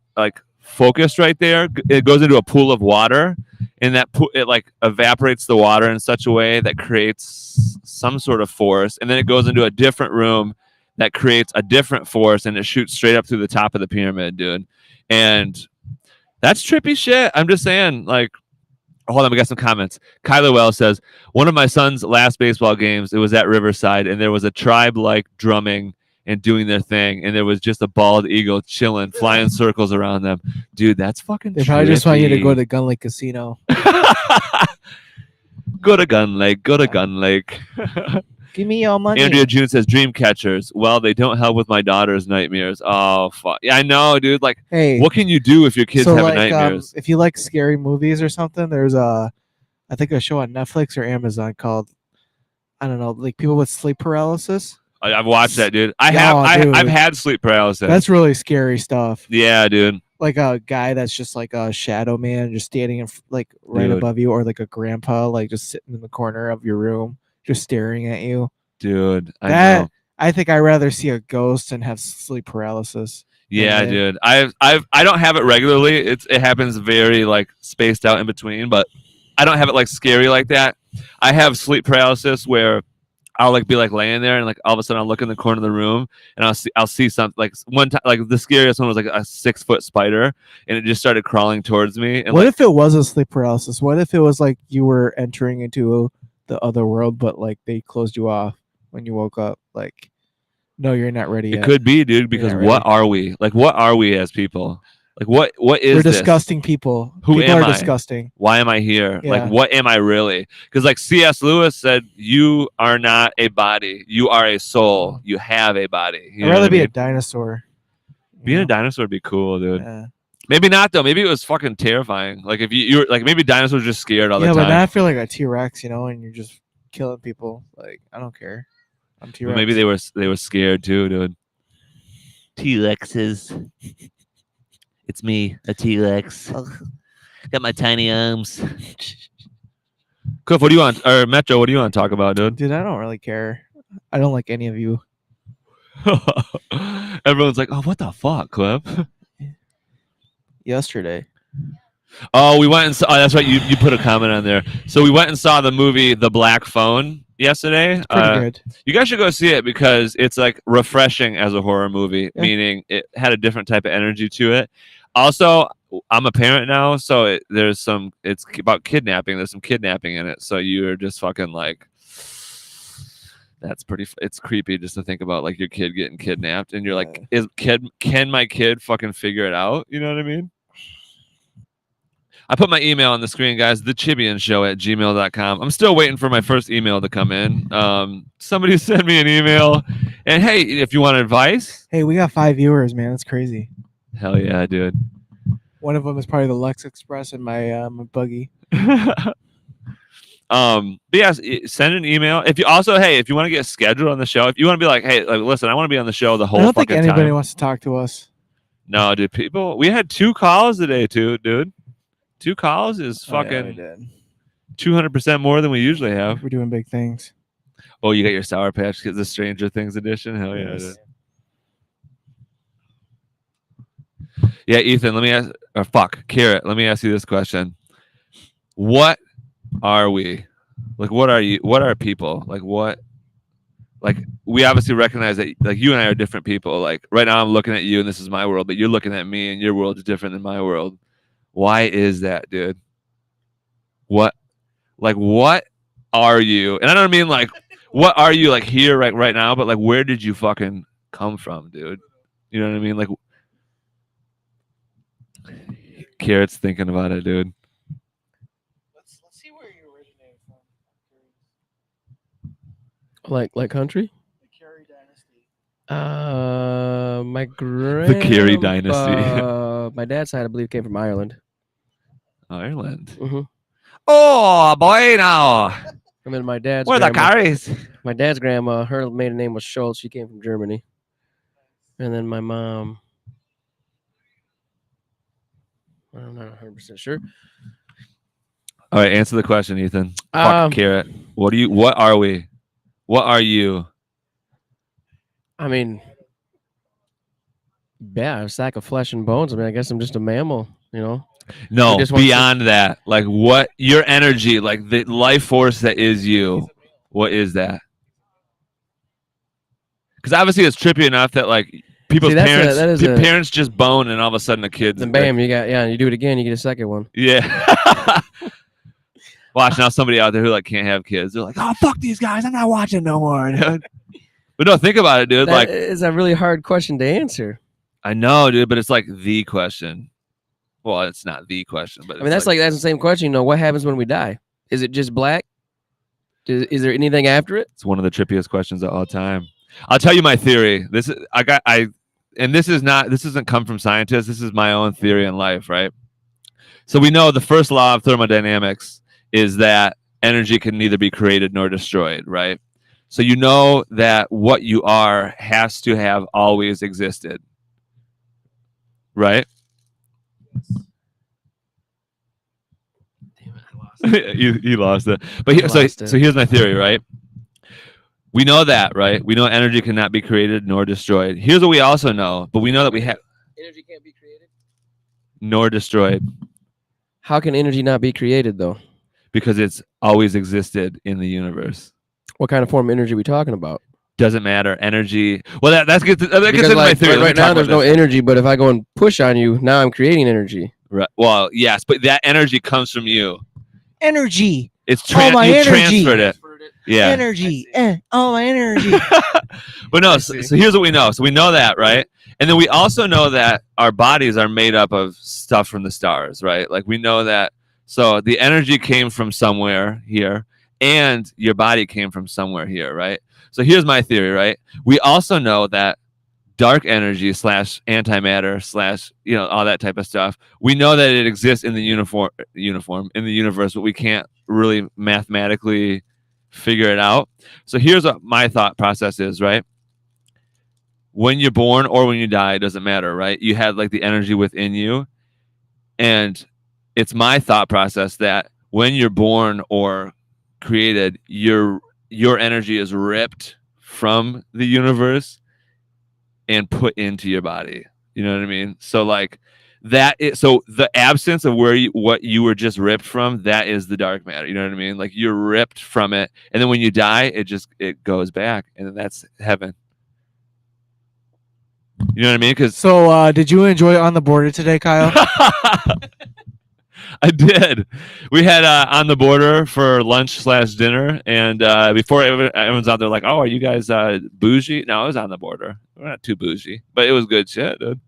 focused right there, it goes into a pool of water, and that it like evaporates the water in such a way that creates some sort of force, and then it goes into a different room that creates a different force, and it shoots straight up through the top of the pyramid, dude. And that's trippy shit. I'm just saying, like, hold on, we got some comments. Kyler Wells says, one of my son's last baseball games, it was at Riverside, and there was a tribe-like drumming and doing their thing, and there was just a bald eagle chilling, flying circles around them. Dude, that's fucking They probably just want you to trippy. go to Gun Lake Casino. Go to Gun Lake. Go to Gun Lake. Give me your money. Andrea June says dream catchers. Well, they don't help with my daughter's nightmares. Oh fuck. Yeah, I know, dude. Like, Hey, what can you do if your kids so have like, nightmares? if you like scary movies or something, there's I think a show on Netflix or Amazon called, I don't know, like people with sleep paralysis. I've watched that, dude. Dude. I've had sleep paralysis. That's really scary stuff. Yeah, dude. Like a guy that's just like a shadow man, just standing like right Dude. above you, or like a grandpa, like just sitting in the corner of your room, just staring at you. Dude, I know. I think I'd rather see a ghost than have sleep paralysis. Yeah, Okay. dude. I don't have it regularly. It happens very like spaced out in between, but I don't have it like scary like that. I have sleep paralysis where I'll like be like laying there and like all of a sudden I'll look in the corner of the room and I'll see something. Like one time, like the scariest one was like a 6-foot spider and it just started crawling towards me. And What like, if it was a sleep paralysis? What if it was like you were entering into the other world, but like they closed you off when you woke up? Like, no, you're not ready it yet. could be, dude, because not what ready. are we? Like, what are we as people? Like, what is We're this? disgusting people. Who People am are I? disgusting. Why am I here? Yeah. Like, what am I really? Because like C.S. Lewis said, you are not a body. You are a soul. You have a body. You I'd know rather what I be a mean? dinosaur. Being you a dinosaur would be cool, dude. know? Maybe not though. Maybe it was fucking terrifying. Like if you were like maybe dinosaurs just scared all Yeah, the but time. not if you're like a T-Rex, and you're just killing people. Like, I don't care. I'm But T-Rex. maybe they were scared too, dude. T-Rexes. It's me, a T-Rex. Got my tiny arms. Cliff, what do you want? Or Metro, what do you want to talk about, dude? Dude, I don't really care. I don't like any of you. Everyone's like, oh, what the fuck, Cliff? Yesterday. Oh, we went and saw. Oh, that's right. You put a comment on there. So we went and saw the movie The Black Phone yesterday. Pretty good. You guys should go see it because it's like refreshing as a horror movie, Yeah. meaning it had a different type of energy to it. Also, I'm a parent now, so it's about kidnapping. There's some kidnapping in it, so you're just fucking like, it's creepy just to think about like your kid getting kidnapped, and you're like, can my kid fucking figure it out? You know what I mean? I put my email on the screen, guys. The Chibians show at gmail.com. I'm still waiting for my first email to come in. Somebody sent me an email, and hey, if you want advice, Hey, we got 5 viewers, man. That's crazy. hell yeah, dude. One of them is probably the Lex Express in my buggy. But yeah, send an email. If you want to get scheduled on the show, if you want to be like, hey, like, listen, I want to be on the show the whole I don't think fucking anybody time. wants to talk to us. No, dude, we had 2 calls today, too, dude. 2 calls is Oh, yeah, we fucking did. 200% more than we usually have. We're doing big things. Oh, you got your Sour Patch Kids, the Stranger Things edition? Hell yeah, Yes. dude. Yeah, Ethan, Carrot, let me ask you this question. What are we? Like, what are you? What are people? Like, what? Like, we obviously recognize that, like, you and I are different people. Like, right now I'm looking at you and this is my world, but you're looking at me and your world is different than my world. Why is that, dude? What are you? And I don't mean, like, what are you, like, here right now, but, like, where did you fucking come from, dude? You know what I mean? Like, Carrot's thinking about it, dude. Let's see where you originated from. Like country? The Carey dynasty. My grandpa. The Carey dynasty. My dad's side, I believe, came from Ireland. Ireland. Mm-hmm. Oh, boy, now. And then my dad's Where the grandma, carries? my dad's grandma, her maiden name was Schultz. She came from Germany. And then my mom, I'm not 100% sure. All right, answer the question, Ethan. Fuck Um, Carrot. What are we? What are you? I mean, yeah, a sack of flesh and bones. I mean, I guess I'm just a mammal, you know? No, I just want to- beyond that. Like, what your energy, like the life force that is you. What is that? Because obviously it's trippy enough that like people's See, that's parents just bone and all of a sudden the kids. Then bam, you got, you do it again, you get a second one. Yeah. Watch now somebody out there who like can't have kids. They're like, oh fuck these guys, I'm not watching no more, dude. But no, think about it, dude. That Like, is a really hard question to answer. I know, dude, but it's like the question. Well, it's not the question, but I mean, that's the same question. You know, what happens when we die? Is it just black? Is there anything after it? It's one of the trippiest questions of all time. I'll tell you my theory. This isn't come from scientists. This is my own theory in life, right? So we know the first law of thermodynamics is that energy can neither be created nor destroyed, right? So you know that what you are has to have always existed, right? Damn it, I lost it. you lost it. But so here's my theory, right? We know that, right? We know energy cannot be created nor destroyed. Here's what we also know, but we know that we have Energy can't be created. nor destroyed How can energy not be created though? because it's always existed in the universe. What kind of form of energy are we talking about? Doesn't matter. Energy. Well, that gets into Because my like, theory. Let me right talk now about there's no this. energy, but if I go and push on you, now I'm creating energy. Right. Well, yes, but that energy comes from you. Energy. It's my you energy. transferred it. Yeah. Energy. All my energy. But no, I so see. here's what we know. So we know that, right? And then we also know that our bodies are made up of stuff from the stars, right? Like we know that. So the energy came from somewhere here, and your body came from somewhere here, right? So here's my theory, right? We also know that dark energy / antimatter / all that type of stuff. We know that it exists in the uniform in the universe, but we can't really mathematically figure it out. So here's what my thought process is, right? When you're born or when you die, it doesn't matter, right? You have like the energy within you. And it's my thought process that when you're born or created, your energy is ripped from the universe and put into your body. You know what I mean? So like so the absence of what you were just ripped from, that is the dark matter. You know what I mean? Like you're ripped from it, and then when you die, it goes back, and then that's heaven. You know what I mean? Because So, did you enjoy On the Border today, Kyle? I did. We had On the Border for lunch / dinner, and before everyone's out there like, oh, are you guys bougie? No, I was On the Border. We're not too bougie, but it was good shit, dude.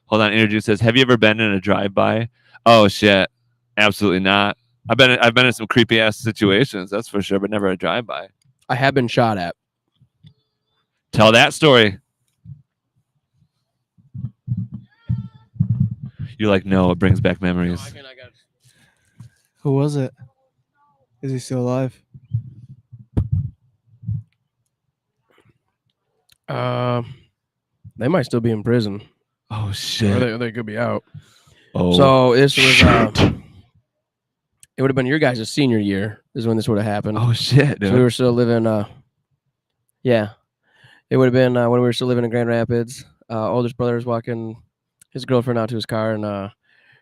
Hold on, Energy says, have you ever been in a drive-by? Oh shit, absolutely not. I've been in some creepy ass situations, that's for sure, but never a drive-by. I have been shot at. Tell that story. You're like, no, it brings back memories. Who was it? Is he still alive? They might still be in prison, Oh or shit. they could be out. Oh, So this was shit. it would have been your guys' senior year is when this would have happened. Oh shit, So we dude. were still living. Yeah, it would have been when we were still living in Grand Rapids. Oldest brother was walking his girlfriend out to his car, and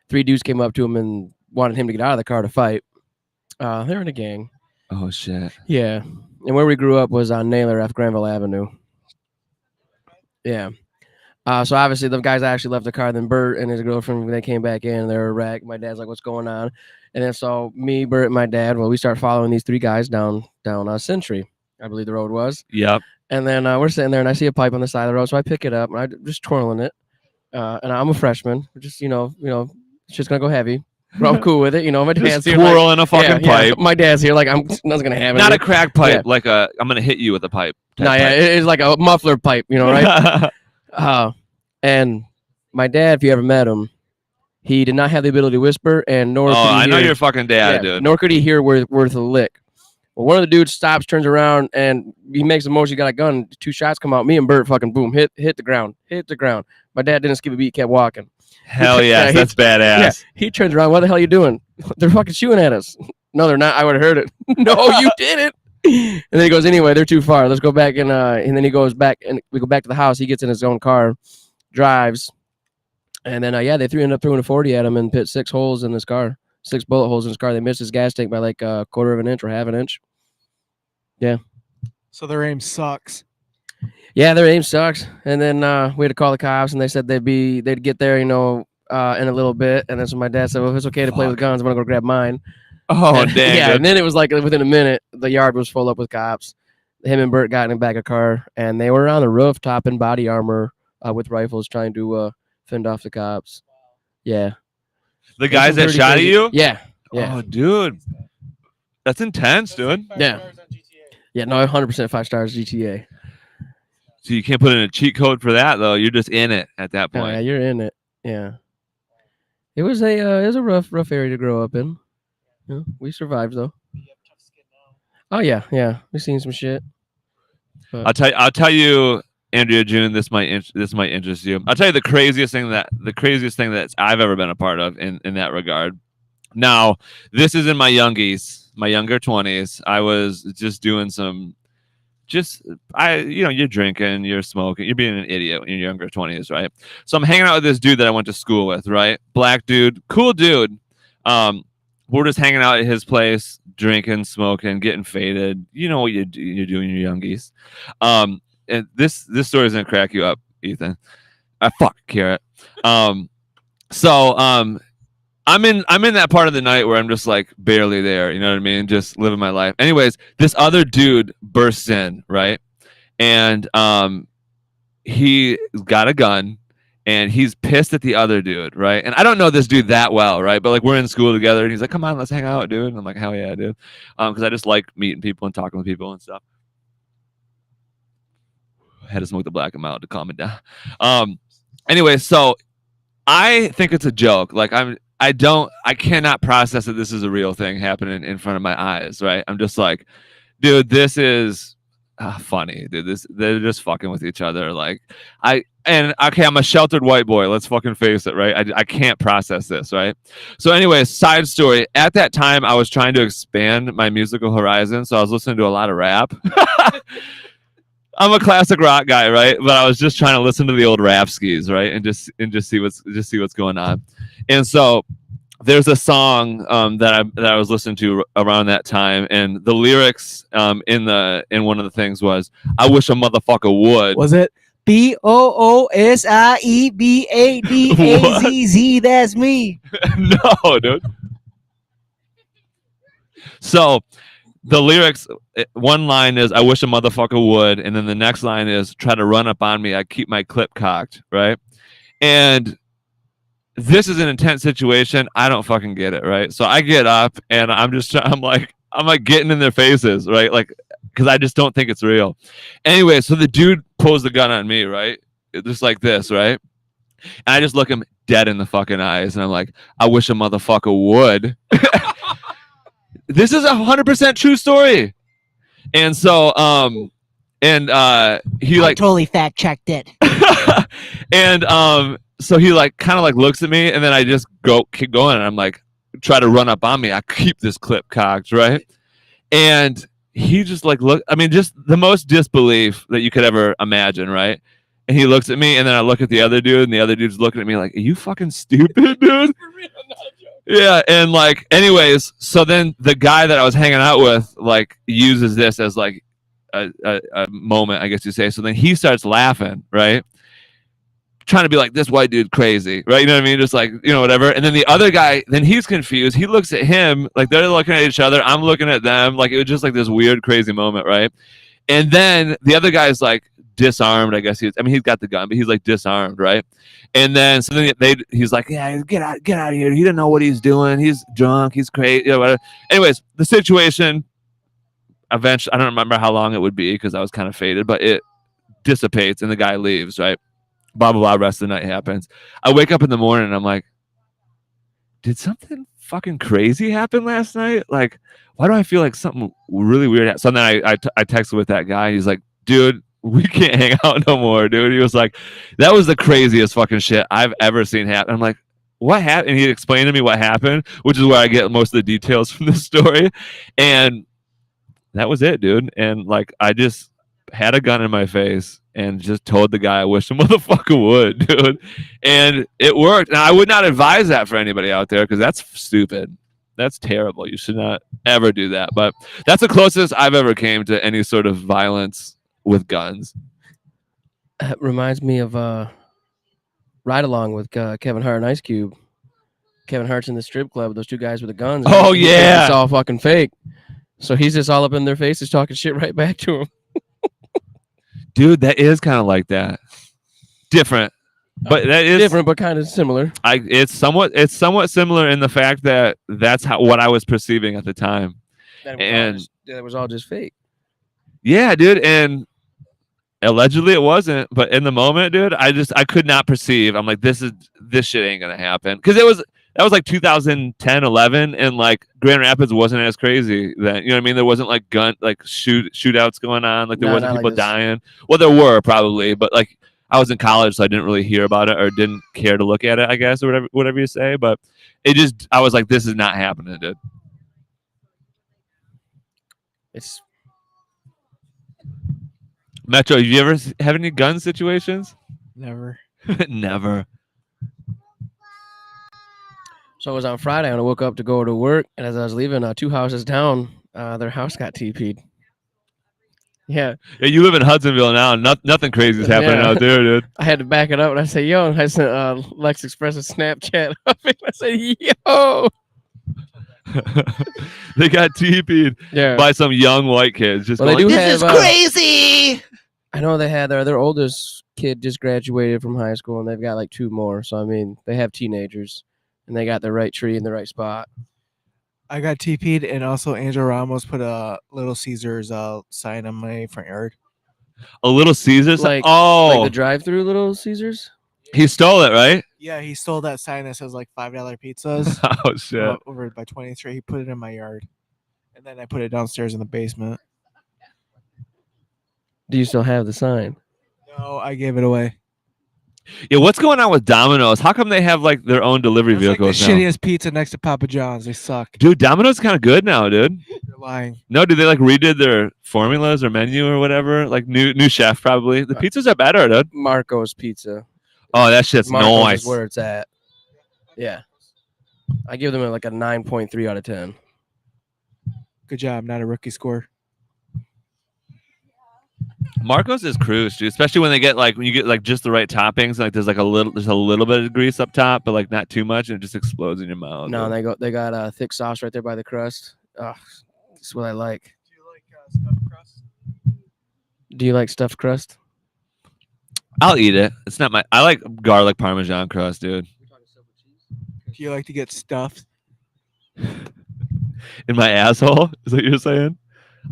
3 dudes came up to him and wanted him to get out of the car to fight. They're in a gang. Oh shit. Yeah, and where we grew up was on Naylor off Granville Avenue. Yeah. So obviously the guys actually left the car. Then Bert and his girlfriend, when they came back in, they were wrecked. My dad's like, "What's going on?" And then so me, Bert, and my dad, we start following these 3 guys down Century, I believe the road was. Yep. And then we're sitting there, and I see a pipe on the side of the road, so I pick it up and I just twirling it. And I'm a freshman, just it's just gonna go heavy. But I'm cool with it, my dad's Just here. twirling a fucking pipe. My dad's here, like I'm not gonna have it. Not a crack pipe, Yeah. like I'm gonna hit you with a pipe. No, yeah, it's like a muffler pipe, right? And my dad, if you ever met him, he did not have the ability to whisper, and nor Oh, could he I know hear, your fucking dad, yeah, dude. nor could he hear worth a lick. Well, one of the dudes stops, turns around, and he makes a motion. He got a gun. 2 shots come out. Me and Bert fucking boom, hit the ground. My dad didn't skip a beat, kept walking. Hell yes, Yeah, that's badass. Yeah, he turns around. What the hell are you doing? They're fucking shooting at us. No, they're not. I would have heard it. No, you didn't. And then he goes, anyway, they're too far. Let's go back. And then he goes back, and we go back to the house. He gets in his own car, drives. And then, they ended up throwing a 40 at him and put 6 holes in his car, 6 bullet holes in his car. They missed his gas tank by like a quarter of an inch or half an inch. Yeah. So their aim sucks. Yeah, their aim sucks. And then we had to call the cops, and they said they'd get there, in a little bit. And then so my dad said, well, if it's okay to play with guns, I'm going to go grab mine. Oh, And, dang. yeah, dude. and then it was like within a minute, the yard was full up with cops. Him and Bert got in the back of a car, and they were on the rooftop in body armor with rifles trying to fend off the cops. Yeah. The guys that Pretty shot at crazy. you? Yeah. Yeah. Oh, dude. That's intense, dude. Yeah. Yeah, no, 100% 5 stars GTA. So you can't put in a cheat code for that though. You're just in it at that Oh, point. yeah, you're in it. Yeah. It was a rough area to grow up in. Yeah, we survived though. Oh yeah, we've seen some shit. But I'll tell you, Andrea June. This might interest you. I'll tell you the craziest thing that I've ever been a part of in that regard. Now, this is in my younger 20s. I was just doing you're drinking, you're smoking, you're being an idiot in your younger 20s, right? So I'm hanging out with this dude that I went to school with, right? Black dude, cool dude. We're just hanging out at his place, drinking, smoking, getting faded. You know what you're doing in your youngies. And this story is gonna crack you up, Ethan. Fuck Carrot. I'm in that part of the night where I'm just like barely there, you know what I mean? Just living my life. Anyways, this other dude bursts in, right? And he got a gun and he's pissed at the other dude, right? And I don't know this dude that well, right? But like we're in school together and he's like, "Come on, let's hang out, dude." And I'm like, "Hell yeah, dude." Because I just like meeting people and talking with people and stuff. I had to smoke the black amount to calm it down. Anyway, so I think it's a joke. Like I cannot process that this is a real thing happening in front of my eyes, right? I'm just like, dude, this is funny, dude. They're just fucking with each other. Like, I'm a sheltered white boy. Let's fucking face it, right? I can't process this, right? So anyway, side story. At that time, I was trying to expand my musical horizon, so I was listening to a lot of rap. I'm a classic rock guy, right? But I was just trying to listen to the old rap skis, right? And just see what's going on. And so there's a song that I was listening to around that time, and the lyrics in one of the things was, "I wish a motherfucker would." Was it BOOSIEBADAZZ? That's me. No, dude. So the lyrics, one line is, "I wish a motherfucker would," and then the next line is, "Try to run up on me, I keep my clip cocked," right? And this is an intense situation. I don't fucking get it, right? So I get up and I'm like getting in their faces, right? Like, because I just don't think it's real. Anyway, so the dude pulls the gun on me, right? Just like this, right? And I just look him dead in the fucking eyes, and I'm like, "I wish a motherfucker would." This is 100% true story. And so, he like totally fact checked it. And so he like kind of like looks at me, and then I just keep going, and I'm like, try to run up on me. I keep this clip cocked, right? And he just like just the most disbelief that you could ever imagine, right? And he looks at me, and then I look at the other dude, and the other dude's looking at me like, "Are you fucking stupid, dude?" Yeah, and like, anyways, so then the guy that I was hanging out with like uses this as like a moment, I guess you say. So then he starts laughing, right? Trying to be like, "This white dude crazy," right? You know what I mean? Just like, whatever. And then the other guy, then he's confused. He looks at him, like they're looking at each other. I'm looking at them. Like it was just like this weird, crazy moment, right? And then the other guy's like disarmed, I guess he's got the gun, but he's like disarmed, right? And then so then he's like, "Yeah, get out of here. He didn't know what he's doing. He's drunk. He's crazy." Whatever. Anyways, the situation eventually, I don't remember how long it would be because I was kind of faded, but it dissipates and the guy leaves, right? Blah, blah, blah. Rest of the night happens. I wake up in the morning and I'm like, did something fucking crazy happen last night? Like, why do I feel like something really weird? So then I texted with that guy. He's like, "Dude, we can't hang out no more, dude." He was like, "That was the craziest fucking shit I've ever seen happen." I'm like, "What happened?" And he explained to me what happened, which is where I get most of the details from the story. And that was it, dude. And like, I just had a gun in my face and just told the guy I wish a motherfucker would, dude. And it worked. And I would not advise that for anybody out there because that's stupid. That's terrible. You should not ever do that. But that's the closest I've ever came to any sort of violence with guns. It reminds me of Ride Along with Kevin Hart and Ice Cube. Kevin Hart's in the strip club with those two guys with the guns. Oh, yeah. It's all fucking fake. So he's just all up in their faces talking shit right back to them. Dude, that is kind of like that. Different. But that is different, but kind of similar. It's somewhat similar in the fact that that's what I was perceiving at the time. That was all just fake. Yeah, dude, and allegedly it wasn't, but in the moment, dude, I could not perceive. I'm like, this shit ain't gonna happen because that was like 2010, 11, and like Grand Rapids wasn't as crazy then. You know what I mean? There wasn't like shootouts going on. Like there wasn't people dying. Well, there were probably, but like I was in college, so I didn't really hear about it or didn't care to look at it, I guess, or whatever you say. But I was like, this is not happening, dude. It's Metro, have you ever have any gun situations? Never. Never. So it was on Friday when I woke up to go to work, and as I was leaving, 2 houses down, their house got TP'd. Yeah. Yeah, you live in Hudsonville now. Nothing crazy is happening out there, dude. I had to back it up, and I said, "Yo," and I sent Lex Express a Snapchat of it. I said, "Yo." They got TP'd by some young white kids. Just going, this is crazy. I know they had their oldest kid just graduated from high school, and they've got like 2 more. So I mean, they have teenagers, and they got the right tree in the right spot. I got TP'd, and also Angel Ramos put a Little Caesars sign on my front yard. A Little Caesars? Like the drive-through Little Caesars? He stole it, right? Yeah, he stole that sign that says like $5 pizzas. Oh shit! Over by 23, he put it in my yard, and then I put it downstairs in the basement. Do you still have the sign? No, I gave it away. Yeah, what's going on with Domino's? How come they have like their own delivery vehicles like the now? shittiest pizza next to Papa John's. They suck. Dude, Domino's kind of good now, dude. You're lying. No, dude, they like redid their formulas or menu or whatever. Like new chef probably. The pizzas are better, dude. Marco's Pizza. Oh, that shit's Marco's nice. is where it's at. Yeah. I give them like a 9.3 out of 10. Good job. Not a rookie score. Marco's is cruise, dude. Especially when you get like just the right toppings. Like there's a little bit of grease up top, but like not too much, and it just explodes in your mouth. No, they got a thick sauce right there by the crust. Oh, that's what I like. Do you like stuffed crust? Do you like stuffed crust? I'll eat it. It's not I like garlic Parmesan crust, dude. Do you like to get stuffed in my asshole? Is that what you're saying?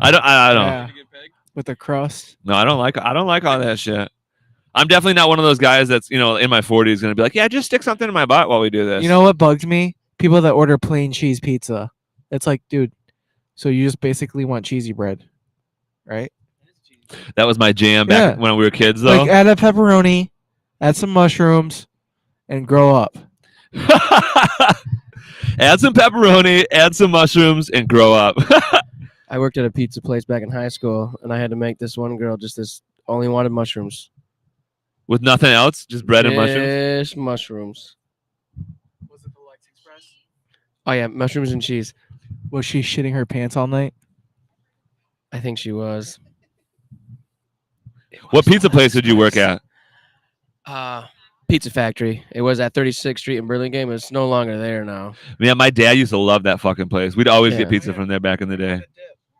I don't. Yeah. With the crust? No, I don't like all that shit. I'm definitely not one of those guys that's, in my 40s going to be like, yeah, just stick something in my butt while we do this. You know what bugs me? People that order plain cheese pizza. It's like, dude, so you just basically want cheesy bread, right? That was my jam back when we were kids, though. Like, add a pepperoni, add some mushrooms, and grow up. Add some pepperoni, add some mushrooms, and grow up. I worked at a pizza place back in high school, and I had to make this one girl only wanted mushrooms. With nothing else? Just bread and mushrooms? Just mushrooms. Was it the Lex Express? Oh, yeah, mushrooms and cheese. Was she shitting her pants all night? I think she was. What pizza place did you work at? Pizza Factory. It was at 36th Street in Burlingame. It's no longer there now. Yeah, my dad used to love that fucking place. We'd always get pizza from there back in the day.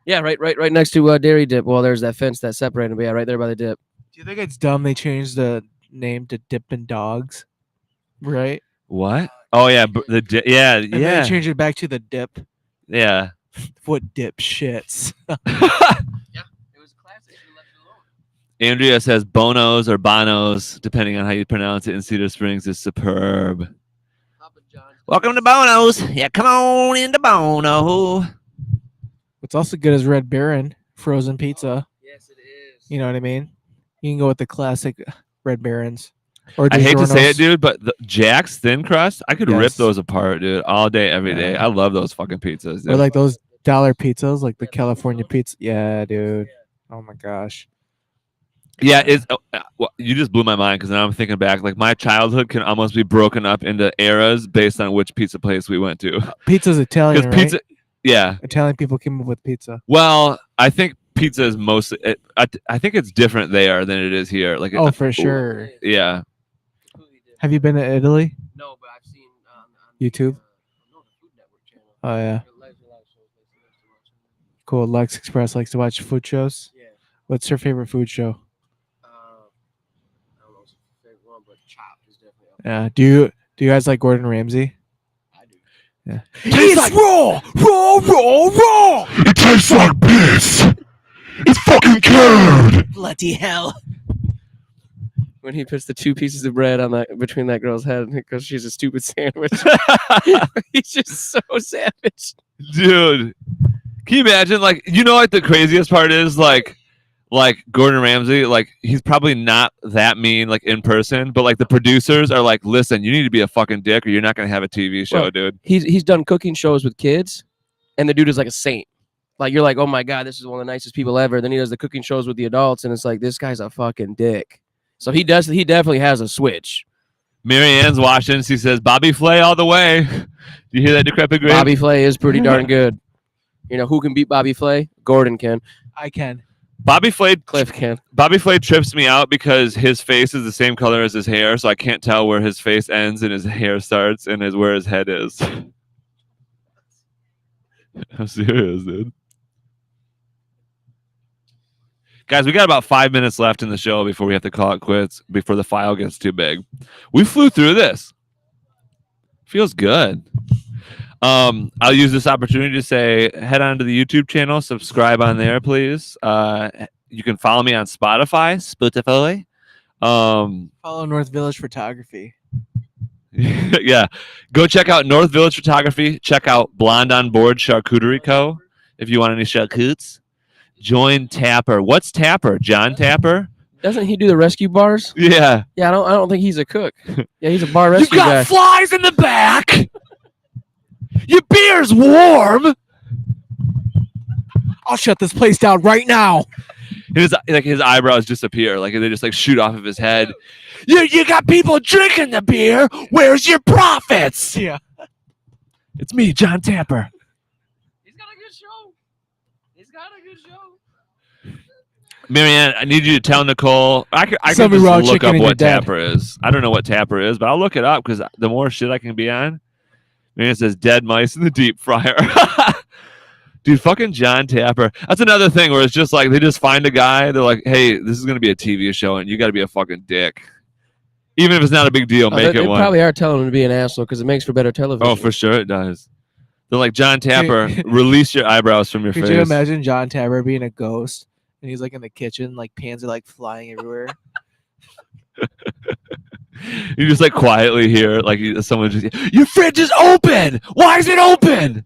Yeah, right next to Dairy Dip. Well, there's that fence that separated them. But yeah, right there by the dip. Do you think it's dumb they changed the name to Dippin' Dogs? Right? What? Oh yeah, yeah. And then they changed it back to the dip. Yeah. What dip shits? Yeah, it was classic. Andrea says Bonos or Bonos, depending on how you pronounce it, in Cedar Springs is superb. Welcome to Bonos. Yeah, come on into Bono. What's also good is Red Baron frozen pizza. Yes, it is. You know what I mean? You can go with the classic Red Barons. Or I hate to say DiGiorno's. it, dude, but the Jack's thin crust, I could rip those apart, dude, all day, every day. I love those fucking pizzas, dude. Or like those dollar pizzas, like the California pizza. Yeah, dude. Oh my gosh. Yeah, well, you just blew my mind because now I'm thinking back. Like my childhood can almost be broken up into eras based on which pizza place we went to. Pizza's Italian, right? Pizza, yeah. Italian people came up with pizza. Well, I think pizza is mostly. I think it's different there than it is here. Like, for sure. Yeah. Have you been to Italy? No, but I've seen YouTube. Oh yeah. Cool. Lex Express likes to watch food shows. Yeah. What's her favorite food show? I don't know what's her favorite one, but Chopped is definitely up Yeah. Do you guys like Gordon Ramsay? I do. Yeah. It tastes like raw. It tastes like piss. It's fucking cared. Bloody hell. When he puts the 2 pieces of bread on that between that girl's head because she's a stupid sandwich. He's just so savage. Dude, can you imagine? Like, you know, like the craziest part is like Gordon Ramsay, like he's probably not that mean, like in person, but like the producers are like, listen, you need to be a fucking dick, or you're not gonna have a TV show, Well, dude. He's done cooking shows with kids, and the dude is like a saint. Like you're like, oh my god, this is one of the nicest people ever. Then he does the cooking shows with the adults, and it's like this guy's a fucking dick. So he definitely has a switch. Marianne's watching. She says, Bobby Flay all the way. Do you hear that, Decrepit Grave? Bobby Flay is pretty darn good. You know who can beat Bobby Flay? Gordon can. I can. Bobby Flay can. Bobby Flay trips me out because his face is the same color as his hair, so I can't tell where his face ends and his hair starts and where his head is. I'm serious, dude. Guys, we got about 5 minutes left in the show before we have to call it quits, before the file gets too big. We flew through this. Feels good. I'll use this opportunity to say, head on to the YouTube channel, subscribe on there, please. You can follow me on Spotify. Follow North Village Photography. Yeah. Go check out North Village Photography. Check out Blonde on Board Charcuterie Co. if you want any charcutes. Join Tapper. What's Tapper? John Tapper? Doesn't he do the rescue bars? Yeah. Yeah, I don't think he's a cook. Yeah, he's a bar You've rescue got guy. flies in the back. Your beer's warm. I'll shut this place down right now. His eyebrows disappear, like they just like shoot off of his head. You got people drinking the beer. Where's your profits? Yeah. It's me, John Tapper. He's got a good show. He's got a good show. Marianne, I need you to tell Nicole. I can just Something wrong, look chicken up and what you're dead. Tapper is. I don't know what Tapper is, but I'll look it up because the more shit I can be on. Marianne says dead mice in the deep fryer. Dude, fucking John Tapper. That's another thing where it's just like they just find a guy. They're like, hey, this is going to be a TV show, and you got to be a fucking dick. Even if it's not a big deal, make they it one. probably are telling him to be an asshole because it makes for better television. Oh, for sure it does. They're like, John Tapper, release your eyebrows from your Could face. you imagine John Tapper being a ghost and he's like in the kitchen, like pans are like flying everywhere? You just like quietly hear like someone just, your fridge is open. Why is it open?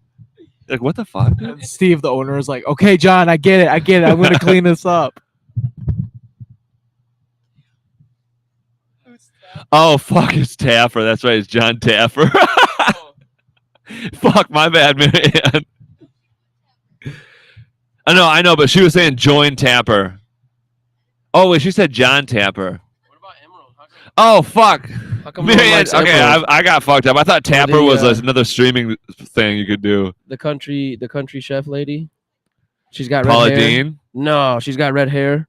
Like, what the fuck? Dude? And Steve, the owner, is like, okay, John, I get it. I'm gonna clean this up. Oh fuck, it's Tapper. That's right, it's John Tapper. Fuck, my bad, man. I know, but she was saying join Tapper. Oh wait, she said John Tapper. What about Emerald? Oh fuck. How come no one Marianne, likes okay, Emerald? I got fucked up. I thought Tapper the, was another streaming thing you could do. The country chef lady. She's got Paula red hair. Dean? No, she's got red hair.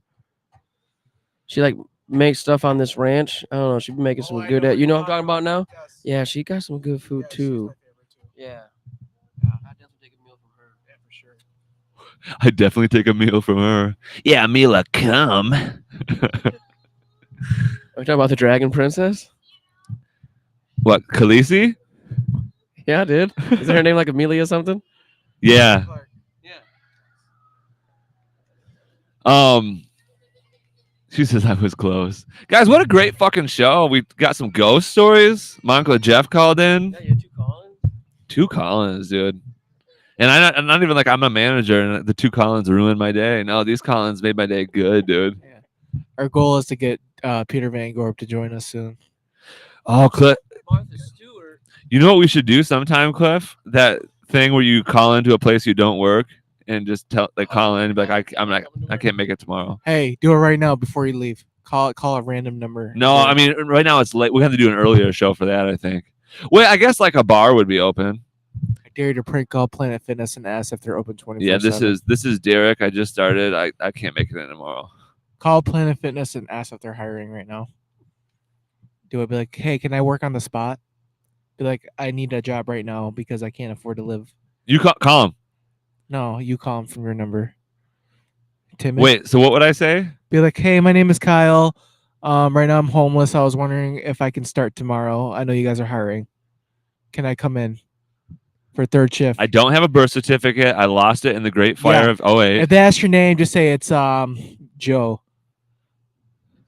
She like makes stuff on this ranch. I don't know. She's been making some good. You know what I'm talking about now? Yeah, she got some good food too. Yeah. I definitely take a meal from her. Yeah, for sure. I definitely take a meal from her. Yeah, Mila, come. Are we talking about the Dragon Princess? What, Khaleesi? Yeah, dude. Is her name like Amelia or something? Yeah. She says I was close. Guys, what a great fucking show. We got some ghost stories. My Uncle Jeff called in. Yeah, you had 2 Collins. 2 Collins, dude. And I'm not even like I'm a manager and the 2 Collins ruined my day. No, these Collins made my day good, dude. Our goal is to get Peter Van Gorp to join us soon. Oh, Cliff. Martha Stewart. You know what we should do sometime, Cliff? That thing where you call into a place you don't work and just call in and be like, I can't make it tomorrow. Hey, do it right now before you leave. Call a random number. No, I mean right now it's late. We have to do an earlier show for that, I think. Wait, I guess like a bar would be open. I dare you to prank call Planet Fitness and ask if they're open 24/7. Yeah, this is Derek. I just started. I can't make it in tomorrow. Call Planet Fitness and ask if they're hiring right now. Do it. Be like, hey, can I work on the spot? Be like, I need a job right now because I can't afford to live. You call him. No, you call him from your number. Timid. Wait, so what would I say? Be like, hey, my name is Kyle. Right now I'm homeless. I was wondering if I can start tomorrow. I know you guys are hiring. Can I come in? for third shift. I don't have a birth certificate. I lost it in the Great Fire of 08. If they ask your name, just say it's Joe.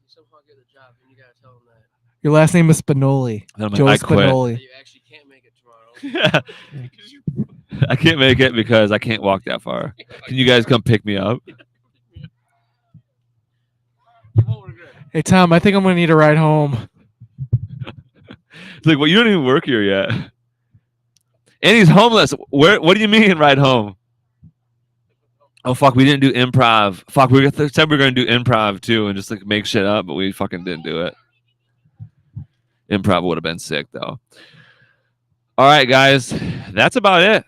Somehow get the job, and you gotta tell them that. Your last name is Spinoli. Then I'm like, Joe I quit. Spinoli. You actually can't make it tomorrow. I can't make it because I can't walk that far. Can you guys come pick me up? You won't regret it. Hey Tom, I think I'm gonna need a ride home. It's like, well, you don't even work here yet. And he's homeless. Where? What do you mean ride home? Oh fuck, we didn't do improv. Fuck, we said we were gonna do improv too and just like make shit up, but we fucking didn't do it. Improv would have been sick though. All right, guys, that's about it.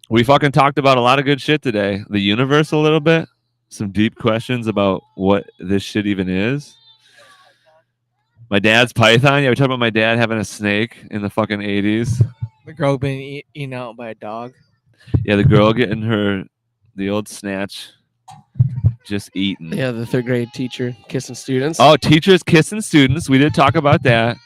We fucking talked about a lot of good shit today. The universe a little bit. Some deep questions about what this shit even is. My dad's python. Yeah, we talked about my dad having a snake in the fucking 80s. The girl being eaten out by a dog. Yeah, the girl getting the old snatch, just eaten. Yeah, the third grade teacher kissing students. Oh, teachers kissing students. We did talk about that.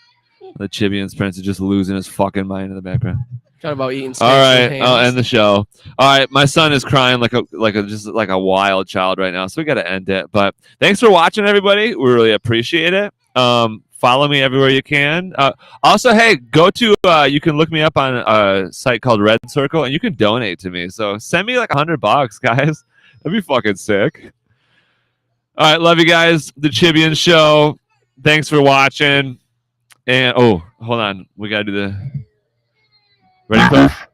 The Chibians prince is just losing his fucking mind in the background. Talk about eating snakes. All right, with I'll hands. end the show. All right, my son is crying like a wild child right now, so we got to end it. But thanks for watching, everybody. We really appreciate it. Follow me everywhere you can. Also, hey, go to you can look me up on a site called Red Circle, and you can donate to me. So send me like $100, guys. That'd be fucking sick. All right, love you guys. The Chibian Show. Thanks for watching. And oh, hold on, we gotta do the. Ready, Cliff?